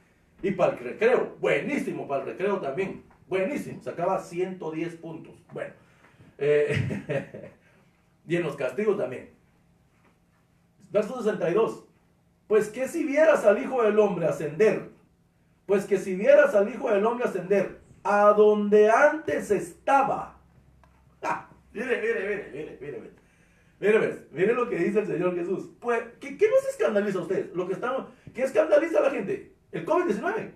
Y para el recreo, buenísimo para el recreo también, buenísimo, sacaba 110 puntos. Bueno, y en los castigos también. Verso 62. Pues que si vieras al Hijo del Hombre ascender, a donde antes estaba. Mire lo que dice el Señor Jesús. Pues, ¿qué nos escandaliza a ustedes? ¿Qué escandaliza a la gente? El COVID-19.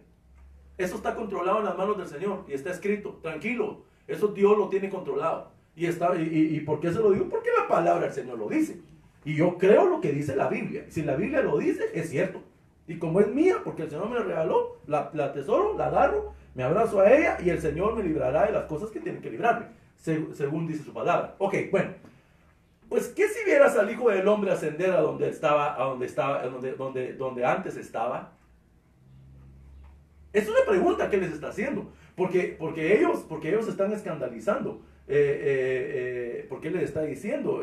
Eso está controlado en las manos del Señor y está escrito. Tranquilo, eso Dios lo tiene controlado. ¿Y por qué se lo digo? Porque la palabra del Señor lo dice. Y yo creo lo que dice la Biblia. Si la Biblia lo dice, es cierto. Y como es mía, porque el Señor me la regaló, la atesoro, la agarro, me abrazo a ella y el Señor me librará de las cosas que tienen que librarme, según dice su palabra. Ok, bueno. Pues, ¿qué si vieras al Hijo del Hombre ascender a donde antes estaba? Es una pregunta que les está haciendo. Porque ellos están escandalizando. Porque él les está diciendo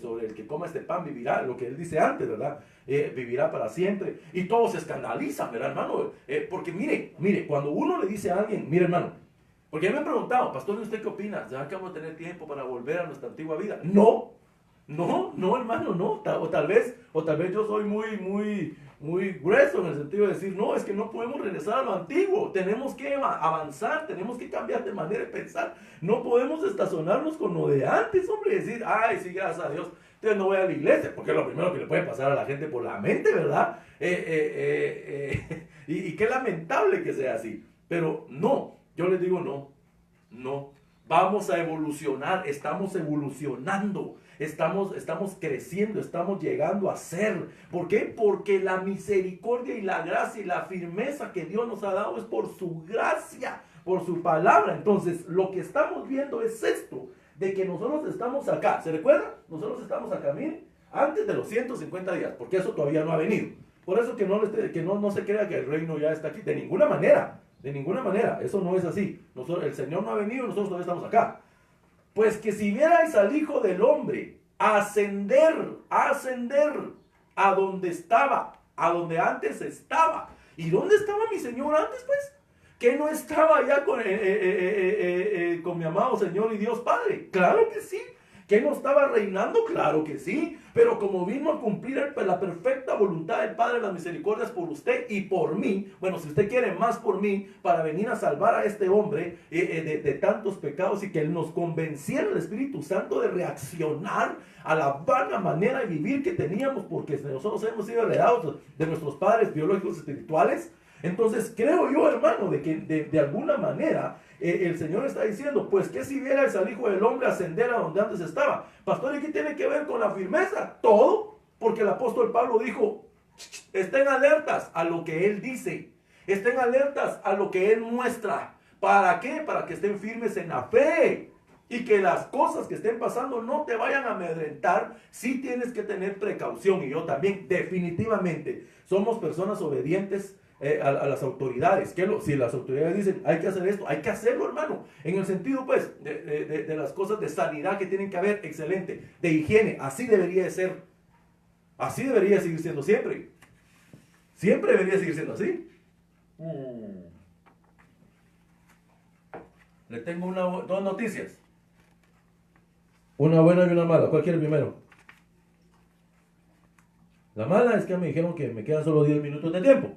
sobre el que coma este pan vivirá, lo que él dice antes, ¿verdad? Vivirá para siempre. Y todos se escandalizan, ¿verdad, hermano? Porque mire, cuando uno le dice a alguien, mire, hermano, porque me han preguntado, pastor, ¿usted qué opina? ¿Ya que vamos a tener tiempo para volver a nuestra antigua vida? No, hermano, no. O tal vez yo soy muy grueso en el sentido de decir, no, es que no podemos regresar a lo antiguo, tenemos que avanzar, tenemos que cambiar de manera de pensar, no podemos estacionarnos con lo de antes, hombre, decir, ay, sí, gracias a Dios, entonces no voy a la iglesia, porque es lo primero que le puede pasar a la gente por la mente, ¿verdad? Y qué lamentable que sea así, pero no, yo les digo no, vamos a evolucionar, estamos evolucionando. Estamos creciendo, estamos llegando a ser. ¿Por qué? Porque la misericordia y la gracia y la firmeza que Dios nos ha dado es por su gracia, por su palabra. Entonces, lo que estamos viendo es esto, de que nosotros estamos acá. ¿Se recuerda? Nosotros estamos acá, miren, antes de los 150 días, porque eso todavía no ha venido. Por eso que no se crea que el reino ya está aquí, de ninguna manera, eso no es así. El Señor no ha venido, nosotros todavía estamos acá. Pues que si vierais al Hijo del Hombre ascender a donde antes estaba. ¿Y dónde estaba mi Señor antes, pues? ¿Que no estaba ya con mi amado Señor y Dios Padre? Claro que sí. ¿Que no estaba reinando? Claro que sí. Pero como vino a cumplir la perfecta voluntad del Padre de las misericordias por usted y por mí, bueno, si usted quiere más por mí, para venir a salvar a este hombre de tantos pecados y que Él nos convenciera el Espíritu Santo de reaccionar a la vana manera de vivir que teníamos, porque nosotros hemos sido heredados de nuestros padres biológicos espirituales. Entonces creo yo, hermano, de que de alguna manera el Señor está diciendo, pues que si vieras al Hijo del Hombre ascender a donde antes estaba. Pastor, ¿y qué tiene que ver con la firmeza? Todo, porque el apóstol Pablo dijo, estén alertas a lo que Él dice, estén alertas a lo que Él muestra, ¿Para qué? Para que estén firmes en la fe. Y que las cosas que estén pasando no te vayan a amedrentar. Sí tienes que tener precaución. Y yo también, definitivamente, somos personas obedientes a las autoridades. Si las autoridades dicen, hay que hacer esto, hay que hacerlo, hermano. En el sentido, pues, de las cosas de sanidad que tienen que haber, excelente. De higiene, así debería de ser. Así debería seguir siendo siempre. Siempre debería seguir siendo así. Le tengo dos noticias. Una buena y una mala. ¿Cuál quiere primero? La mala es que me dijeron que me quedan solo 10 minutos de tiempo.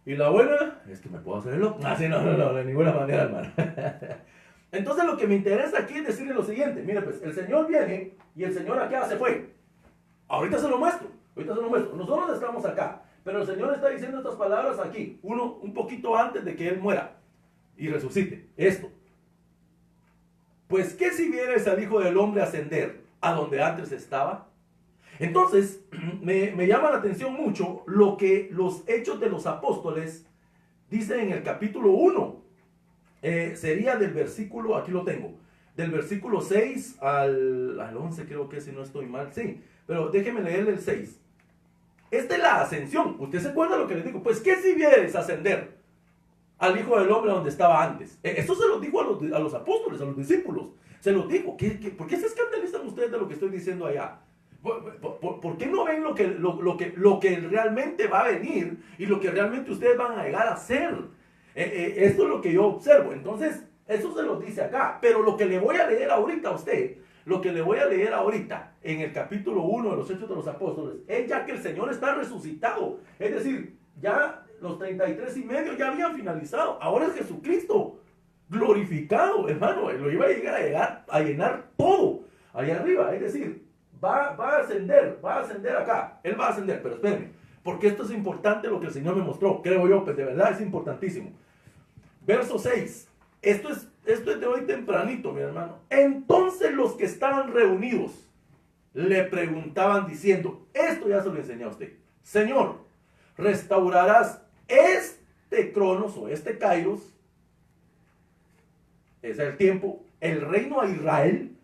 Y la buena es que me puedo hacer el loco. No, de ninguna manera, hermano. Entonces lo que me interesa aquí es decirle lo siguiente. Mire, pues, el Señor viene y el Señor acá se fue. Ahorita se lo muestro. Nosotros estamos acá. Pero el Señor está diciendo estas palabras aquí. Un poquito antes de que Él muera y resucite. Esto. Pues, ¿qué si vieres al Hijo del Hombre ascender a donde antes estaba? Entonces, me llama la atención mucho lo que los Hechos de los Apóstoles dicen en el capítulo 1. Sería del versículo, aquí lo tengo, del versículo 6 al 11, creo que si no estoy mal, sí. Pero déjeme leerle el 6. Esta es la ascensión. ¿Usted se acuerda lo que le digo? Pues, ¿qué si vieres ascender al Hijo del Hombre donde estaba antes? Esto se lo dijo a los apóstoles, a los discípulos. Se lo dijo. ¿Por qué se escandalizan ustedes de lo que estoy diciendo allá? ¿Por qué no ven lo que realmente va a venir y lo que realmente ustedes van a llegar a hacer? Esto es lo que yo observo. Entonces, eso se lo dice acá. Pero lo que le voy a leer ahorita a usted, en el capítulo 1 de los Hechos de los Apóstoles, es ya que el Señor está resucitado. Es decir, ya los 33 y medio ya habían finalizado. Ahora es Jesucristo glorificado, hermano. Lo iba a llegar a llenar todo allá arriba. Es decir, va a ascender acá. Él va a ascender, pero espérenme, porque esto es importante lo que el Señor me mostró. Creo yo, pues de verdad es importantísimo. Verso 6. Esto es de hoy tempranito, mi hermano. Entonces los que estaban reunidos le preguntaban diciendo, esto ya se lo enseñé a usted. Señor, ¿restaurarás este Cronos o este Kairos? Ese es el tiempo, el reino a Israel.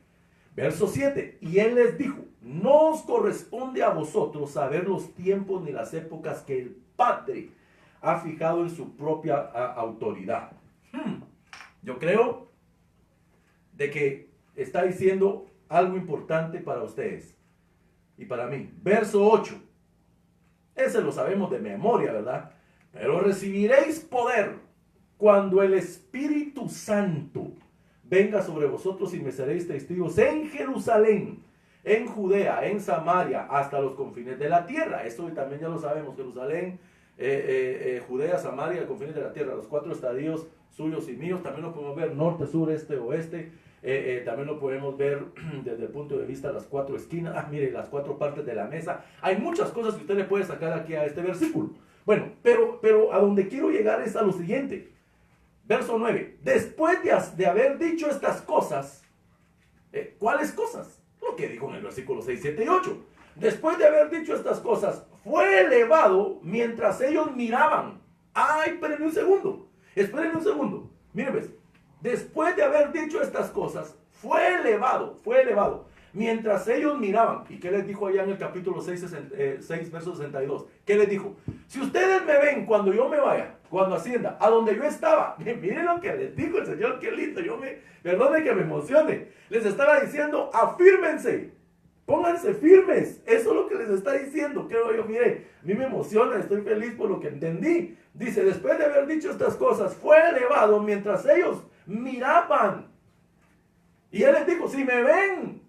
Verso 7. Y él les dijo, no os corresponde a vosotros saber los tiempos ni las épocas que el Padre ha fijado en su propia autoridad. Yo creo de que está diciendo algo importante para ustedes y para mí. Verso 8. Ese lo sabemos de memoria, ¿verdad? Pero recibiréis poder cuando el Espíritu Santo venga sobre vosotros y me seréis testigos en Jerusalén, en Judea, en Samaria, hasta los confines de la tierra. Esto también ya lo sabemos, Jerusalén, Judea, Samaria, confines de la tierra, los 4 estadios suyos y míos. También lo podemos ver norte, sur, este, oeste. También lo podemos ver desde el punto de vista de las 4 esquinas. Mire, las 4 partes de la mesa. Hay muchas cosas que usted le puede sacar aquí a este versículo. Bueno, pero a donde quiero llegar es a lo siguiente. Verso 9. Después de haber dicho estas cosas, ¿cuáles cosas? Lo que dijo en el versículo 6, 7 y 8. Después de haber dicho estas cosas, fue elevado mientras ellos miraban. Ay, espérenme un segundo. Miren, ¿ves? Después de haber dicho estas cosas, fue elevado, mientras ellos miraban. ¿Y qué les dijo allá en el capítulo 6, verso 62? ¿Qué les dijo? Si ustedes me ven cuando yo me vaya, cuando ascienda, a donde yo estaba, miren lo que les dijo el Señor, qué lindo, perdone que me emocione. Les estaba diciendo, afírmense, pónganse firmes. Eso es lo que les está diciendo, creo yo. Mire, a mí me emociona, estoy feliz por lo que entendí. Dice, después de haber dicho estas cosas, fue elevado mientras ellos miraban. Y él les dijo, si me ven,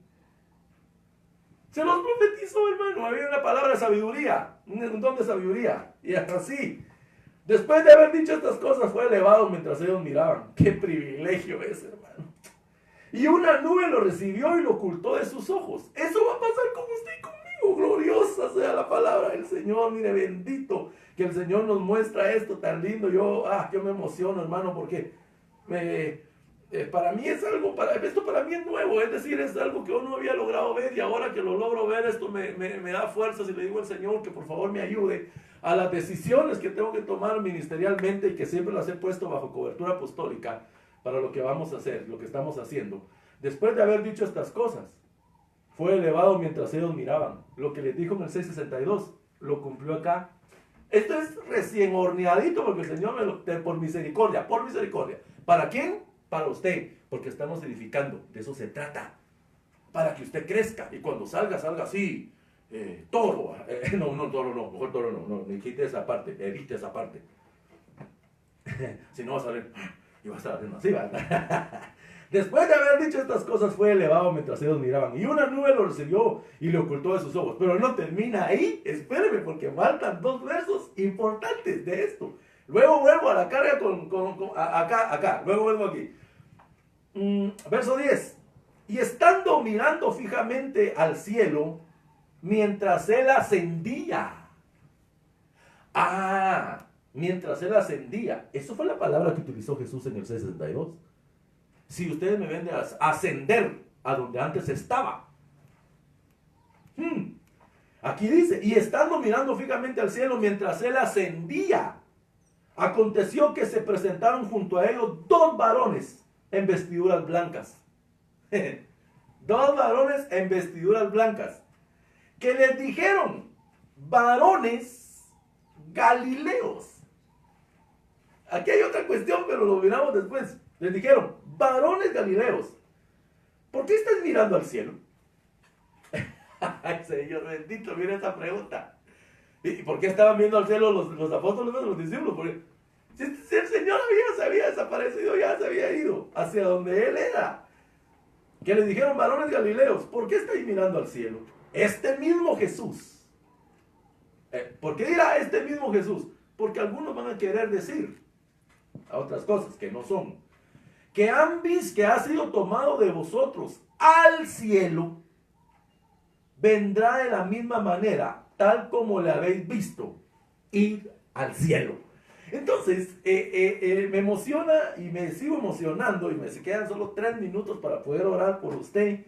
se los profetizó, hermano. Había una palabra de sabiduría, un don de sabiduría. Y así, después de haber dicho estas cosas, fue elevado mientras ellos miraban. Qué privilegio es, hermano. Y una nube lo recibió y lo ocultó de sus ojos. Eso va a pasar con usted y conmigo. Gloriosa sea la palabra del Señor. Mire, bendito que el Señor nos muestra esto tan lindo. Yo me emociono, hermano, porque para mí es algo, esto para mí es nuevo. Es decir, es algo que yo no había logrado ver, y ahora que lo logro ver, esto me da fuerzas, y le digo al Señor que por favor me ayude a las decisiones que tengo que tomar ministerialmente y que siempre las he puesto bajo cobertura apostólica para lo que vamos a hacer, lo que estamos haciendo. Después de haber dicho estas cosas, fue elevado mientras ellos miraban. Lo que les dijo en el 6:62, lo cumplió acá. Esto es recién horneadito porque el Señor me lo, por misericordia, por misericordia. ¿Para quién? Para usted, porque estamos edificando, de eso se trata. Para que usted crezca y cuando salga, salga así, toro. No, toro no, mejor toro no, ni quite esa parte, evite esa parte. Si no va a salir, y va a estar haciendo así, ¿verdad? Después de haber dicho estas cosas, fue elevado mientras ellos miraban. Y una nube lo recibió y le ocultó de sus ojos. Pero no termina ahí. Espéreme, porque faltan 2 versos importantes de esto. Luego vuelvo a la carga acá. Luego vuelvo aquí. Verso 10. Y estando mirando fijamente al cielo, mientras él ascendía. Mientras él ascendía. Eso fue la palabra que utilizó Jesús en el 6:62. Si ustedes me ven de ascender a donde antes estaba. Aquí dice, y estando mirando fijamente al cielo mientras él ascendía, aconteció que se presentaron junto a ellos 2 varones en vestiduras blancas. 2 varones en vestiduras blancas, que les dijeron, varones galileos. Aquí hay otra cuestión, pero lo miramos después. Les dijeron, varones galileos, ¿por qué estás mirando al cielo? Ay, Señor bendito, mira esta pregunta. ¿Y por qué estaban viendo al cielo los apóstoles, los discípulos? Porque si el Señor se había desaparecido, ya se había ido hacia donde Él era. Que le dijeron, varones galileos, ¿por qué estáis mirando al cielo? Este mismo Jesús. ¿Por qué dirá este mismo Jesús? Porque algunos van a querer decir a otras cosas que no son. Que ha sido tomado de vosotros al cielo, vendrá de la misma manera, tal como le habéis visto ir al cielo. Entonces, me emociona y me sigo emocionando y me quedan solo 3 minutos para poder orar por usted.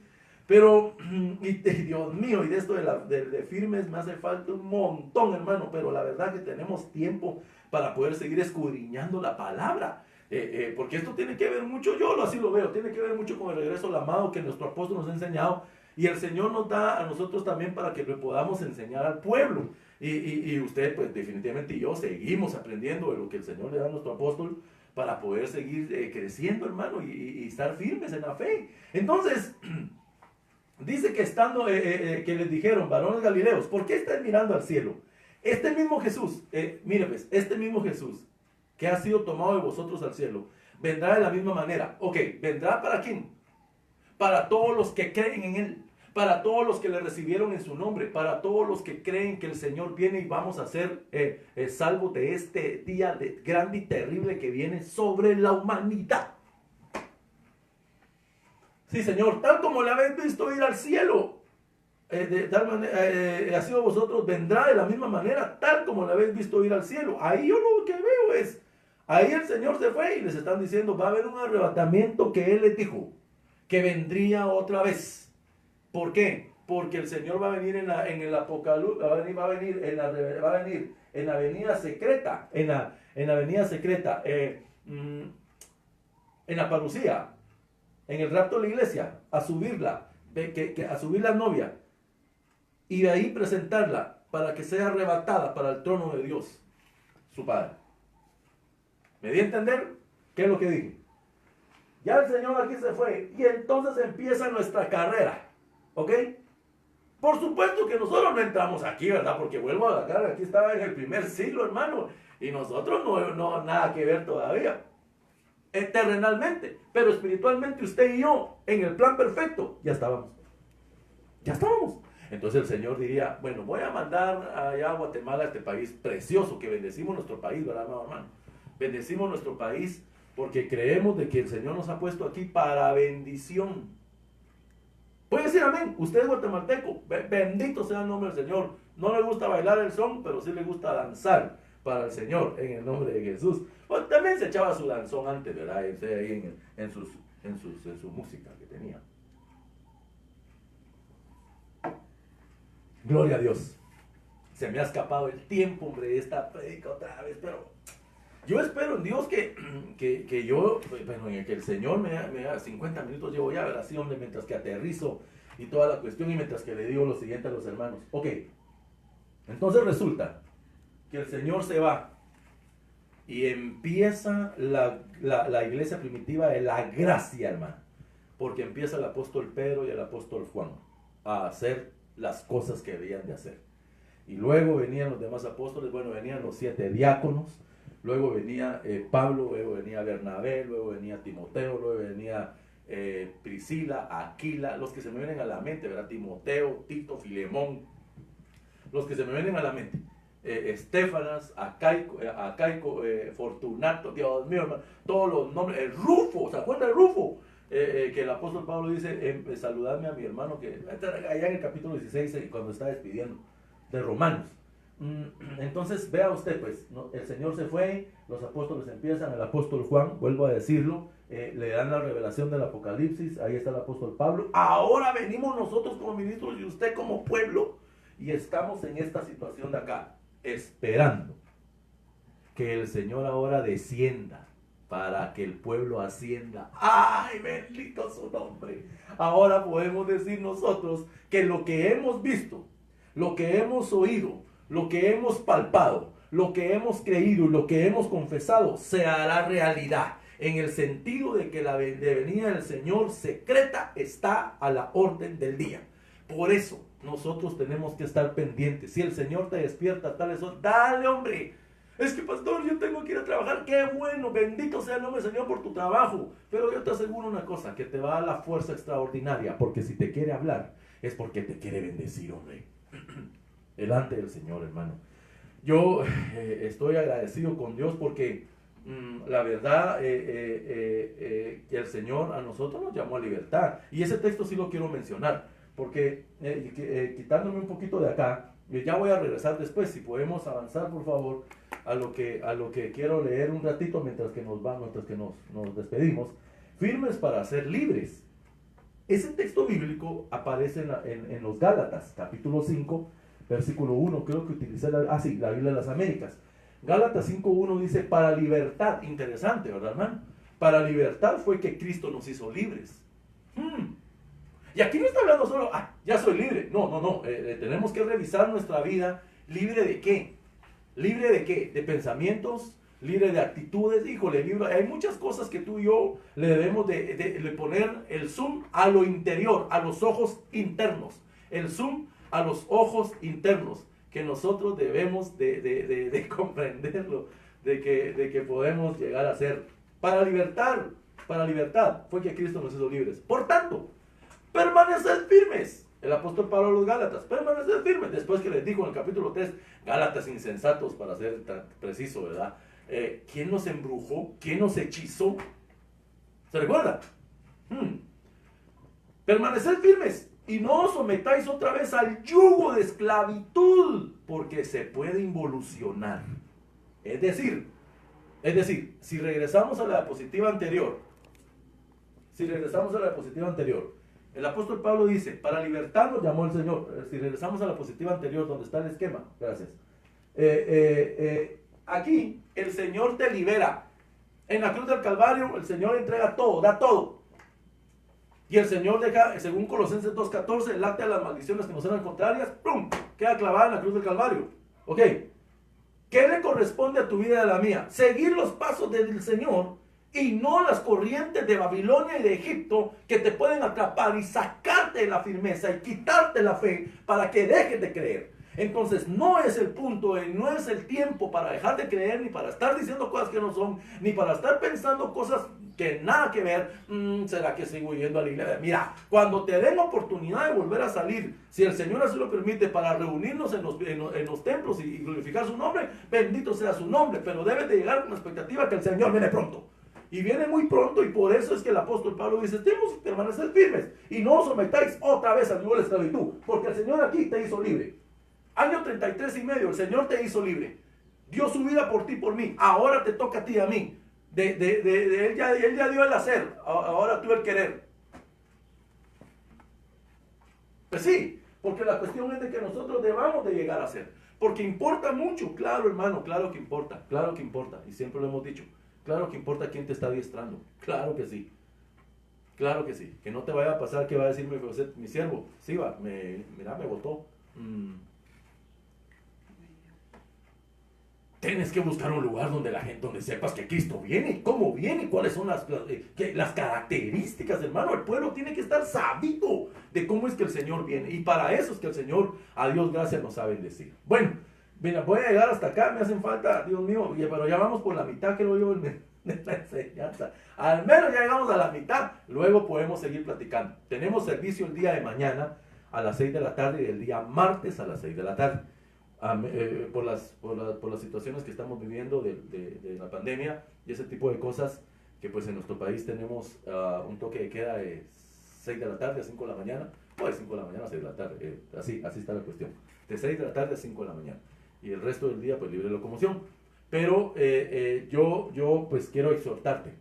Pero, Dios mío, y de esto de firmes me hace falta un montón, hermano, pero la verdad que tenemos tiempo para poder seguir escudriñando la palabra. Porque esto tiene que ver mucho, yo así lo veo, tiene que ver mucho con el regreso al amado que nuestro apóstol nos ha enseñado y el Señor nos da a nosotros también para que le podamos enseñar al pueblo. Y usted, pues definitivamente, y yo seguimos aprendiendo de lo que el Señor le da a nuestro apóstol para poder seguir creciendo, hermano, y estar firmes en la fe. Entonces, dice que que les dijeron, varones galileos, ¿por qué están mirando al cielo? Este mismo Jesús, mire pues, este mismo Jesús que ha sido tomado de vosotros al cielo, vendrá de la misma manera. Ok, ¿vendrá para quién? Para todos los que creen en Él, para todos los que le recibieron en su nombre, para todos los que creen que el Señor viene y vamos a ser salvos de este día grande y terrible que viene sobre la humanidad. Sí, Señor, tal como le habéis visto ir al cielo, de tal manera, así vosotros vendrá de la misma manera, tal como le habéis visto ir al cielo. Ahí yo lo que veo es, ahí el Señor se fue y les están diciendo, va a haber un arrebatamiento que Él les dijo, que vendría otra vez. ¿Por qué? Porque el Señor va a venir en el Apocalipsis, va a venir en la avenida secreta, en la avenida secreta, en la parucía, en el rapto de la iglesia, a subirla, a subir la novia, y de ahí presentarla para que sea arrebatada para el trono de Dios, su Padre. ¿Me di a entender qué es lo que dije? Ya el Señor aquí se fue y entonces empieza nuestra carrera, ¿ok? Por supuesto que nosotros no entramos aquí, ¿verdad? Porque vuelvo a la carga, aquí estaba en el primer siglo, hermano, y nosotros no nada que ver todavía, terrenalmente, pero espiritualmente usted y yo, en el plan perfecto, ya estábamos. Entonces el Señor diría, bueno, voy a mandar allá a Guatemala, a este país precioso, que bendecimos nuestro país, ¿verdad, hermano? Bendecimos nuestro país porque creemos de que el Señor nos ha puesto aquí para bendición. Puede decir amén, usted es guatemalteco, bendito sea el nombre del Señor. No le gusta bailar el son, pero sí le gusta danzar para el Señor, en el nombre de Jesús. Bueno, también se echaba su danzón antes, ¿verdad? Ahí en su música que tenía. Gloria a Dios. Se me ha escapado el tiempo, hombre, de esta prédica otra vez, pero yo espero en Dios que yo, bueno, en que el Señor me haga 50 minutos llevo ya, ¿verdad? Así, hombre, mientras que aterrizo y toda la cuestión y mientras que le digo lo siguiente a los hermanos. Ok, entonces resulta que el Señor se va y empieza la iglesia primitiva de la gracia, hermano, porque empieza el apóstol Pedro y el apóstol Juan a hacer las cosas que debían de hacer. Y luego venían los demás apóstoles, bueno, venían los 7 diáconos, luego venía Pablo, luego venía Bernabé, luego venía Timoteo, luego venía Priscila, Aquila, los que se me vienen a la mente, ¿verdad? Timoteo, Tito, Filemón, los que se me vienen a la mente. Estefanas, Acaico, Fortunato, Dios mío, hermano, todos los nombres, Rufo, ¿se acuerdan de Rufo? Que el apóstol Pablo dice, saludadme a mi hermano, que allá en el capítulo 16, cuando está despidiendo de Romanos. Entonces, vea usted, pues, ¿no? El Señor se fue, los apóstoles empiezan, el apóstol Juan, vuelvo a decirlo, le dan la revelación del Apocalipsis, ahí está el apóstol Pablo, ahora venimos nosotros como ministros y usted como pueblo, y estamos en esta situación de acá, esperando que el Señor ahora descienda para que el pueblo ascienda. ¡Ay, bendito su nombre! Ahora podemos decir nosotros que lo que hemos visto, lo que hemos oído, lo que hemos palpado, lo que hemos creído y lo que hemos confesado se hará realidad, en el sentido de que la venida del Señor secreta está a la orden del día. Por eso nosotros tenemos que estar pendientes. Si el Señor te despierta a tales horas, dale, hombre. Es que, pastor, yo tengo que ir a trabajar. Qué bueno, bendito sea el nombre del Señor por tu trabajo. Pero yo te aseguro una cosa, que te va a dar la fuerza extraordinaria, porque si te quiere hablar es porque te quiere bendecir, hombre. Delante del Señor, hermano. Yo estoy agradecido con Dios porque la verdad que el Señor a nosotros nos llamó a libertad. Y ese texto sí lo quiero mencionar, porque quitándome un poquito de acá, ya voy a regresar después, si podemos avanzar por favor a lo que quiero leer un ratito mientras que nos despedimos. Firmes para ser libres. Ese texto bíblico aparece en los Gálatas, capítulo 5, versículo 1, creo que utilicé la Biblia de las Américas. Gálatas 5:1 dice, para libertad, interesante, ¿verdad, hermano? Para libertad fue que Cristo nos hizo libres. Y aquí no está hablando solo, ya soy libre. No, tenemos que revisar nuestra vida. ¿Libre de qué? ¿Libre de qué? De pensamientos, libre de actitudes. Híjole, hay muchas cosas que tú y yo le debemos de poner el zoom a lo interior, a los ojos internos. El zoom a los ojos internos, que nosotros debemos de comprenderlo, de que podemos llegar a ser. Para libertad fue que Cristo nos hizo libres. Por tanto, permaneced firmes. El apóstol Pablo a los Gálatas, permaneced firmes. Después que les dijo en el capítulo 3, Gálatas insensatos, para ser tan preciso, ¿verdad? ¿Quién nos embrujó? ¿Quién nos hechizó? ¿Se recuerda? Permaneced firmes y no os sometáis otra vez al yugo de esclavitud, porque se puede involucionar. Es decir, si regresamos a la diapositiva anterior, el apóstol Pablo dice, para libertad nos llamó el Señor. Si regresamos a la diapositiva anterior, donde está el esquema, gracias. Aquí el Señor te libera. En la cruz del Calvario el Señor entrega todo, da todo. Y el Señor deja, según Colosenses 2:14, el acta de las maldiciones que nos eran contrarias, ¡pum!, queda clavada en la cruz del Calvario. Ok, ¿qué le corresponde a tu vida y a la mía? Seguir los pasos del Señor y no las corrientes de Babilonia y de Egipto que te pueden atrapar y sacarte de la firmeza y quitarte la fe para que dejes de creer. Entonces no es el punto, no es el tiempo para dejar de creer, ni para estar diciendo cosas que no son, ni para estar pensando cosas que nada que ver. ¿Será que sigo yendo a la iglesia? Mira, cuando te den oportunidad de volver a salir, si el Señor así lo permite, para reunirnos en los templos y glorificar su nombre, bendito sea su nombre, pero debes de llegar con la expectativa que el Señor viene pronto. Y viene muy pronto, y por eso es que el apóstol Pablo dice, tenemos que permanecer firmes y no os sometáis otra vez al yugo de la esclavitud, porque el Señor aquí te hizo libre. Año 33 y medio, el Señor te hizo libre. Dio su vida por ti y por mí. Ahora te toca a ti y a mí. Él ya dio el hacer, ahora tú el querer. Pues sí, porque la cuestión es de que nosotros debamos de llegar a ser. Porque importa mucho, claro hermano, claro que importa, y siempre lo hemos dicho, claro que importa quién te está adiestrando, claro que sí, que no te vaya a pasar que va a decir mi siervo, sí va, mira, me votó. Tienes que buscar un lugar donde la gente, donde sepas que Cristo viene, cómo viene, cuáles son las características, hermano. El pueblo tiene que estar sabido de cómo es que el Señor viene. Y para eso es que el Señor, a Dios gracias, nos sabe bendecir. Bueno, mira, voy a llegar hasta acá, me hacen falta, Dios mío, pero ya vamos por la mitad, creo yo, de la enseñanza. Al menos ya llegamos a la mitad, luego podemos seguir platicando. Tenemos servicio el día de mañana a las 6 de la tarde y el día martes a las 6 de la tarde. Por las situaciones que estamos viviendo de la pandemia y ese tipo de cosas, que pues en nuestro país tenemos un toque de queda de 6 de la tarde a 5 de la mañana, o de 5 de la mañana a 6 de la tarde, así está la cuestión, de 6 de la tarde a 5 de la mañana, y el resto del día pues libre locomoción. Pero yo pues quiero exhortarte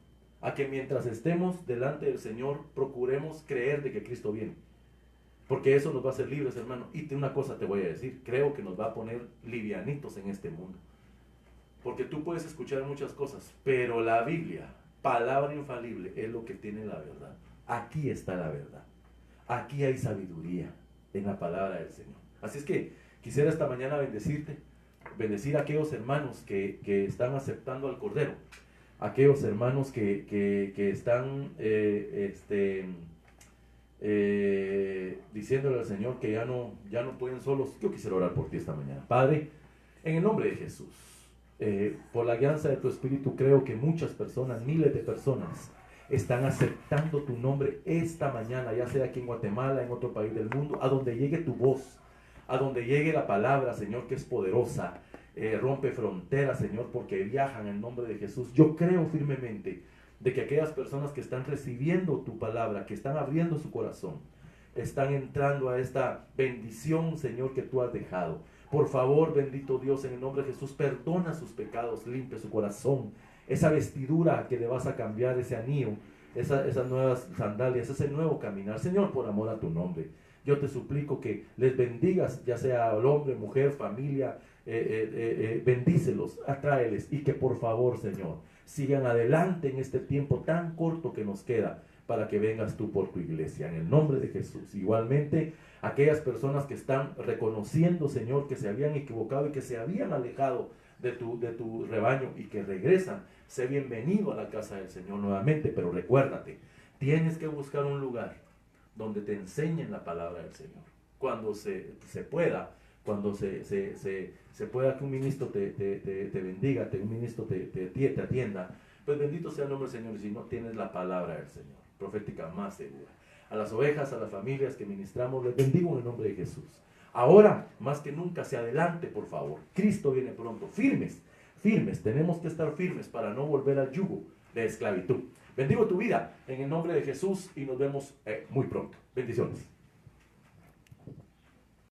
a que mientras estemos delante del Señor, procuremos creer de que Cristo viene. Porque eso nos va a hacer libres, hermano. Y una cosa te voy a decir, creo que nos va a poner livianitos en este mundo. Porque tú puedes escuchar muchas cosas, pero la Biblia, palabra infalible, es lo que tiene la verdad. Aquí está la verdad. Aquí hay sabiduría en la palabra del Señor. Así es que quisiera esta mañana bendecirte, bendecir a aquellos hermanos que están aceptando al Cordero, aquellos hermanos que están diciéndole al Señor que ya no pueden solos. Yo quisiera orar por ti esta mañana. Padre, en el nombre de Jesús, por la guianza de tu Espíritu, creo que muchas personas, miles de personas, están aceptando tu nombre esta mañana, ya sea aquí en Guatemala, en otro país del mundo, a donde llegue tu voz, a donde llegue la palabra, Señor, que es poderosa, rompe fronteras, Señor, porque viajan en nombre de Jesús. Yo creo firmemente de que aquellas personas que están recibiendo tu palabra, que están abriendo su corazón, están entrando a esta bendición, Señor, que tú has dejado. Por favor, bendito Dios, en el nombre de Jesús, perdona sus pecados, limpia su corazón, esa vestidura que le vas a cambiar, ese anillo, esas nuevas sandalias, ese nuevo caminar. Señor, por amor a tu nombre, yo te suplico que les bendigas, ya sea al hombre, mujer, familia, bendícelos, atráeles, y que por favor, Señor, sigan adelante en este tiempo tan corto que nos queda para que vengas tú por tu iglesia, en el nombre de Jesús. Igualmente, aquellas personas que están reconociendo, Señor, que se habían equivocado y que se habían alejado de tu rebaño y que regresan, sé bienvenido a la casa del Señor nuevamente, pero recuérdate, tienes que buscar un lugar donde te enseñen la palabra del Señor. Cuando se pueda, cuando se pueda que un ministro te bendiga, un ministro te atienda, pues bendito sea el nombre del Señor. Y si no tienes la palabra del Señor, profética más segura, a las ovejas, a las familias que ministramos, les bendigo en el nombre de Jesús. Ahora, más que nunca, hacia adelante, por favor. Cristo viene pronto. Firmes, tenemos que estar firmes para no volver al yugo de esclavitud. Bendigo tu vida en el nombre de Jesús y nos vemos muy pronto. Bendiciones.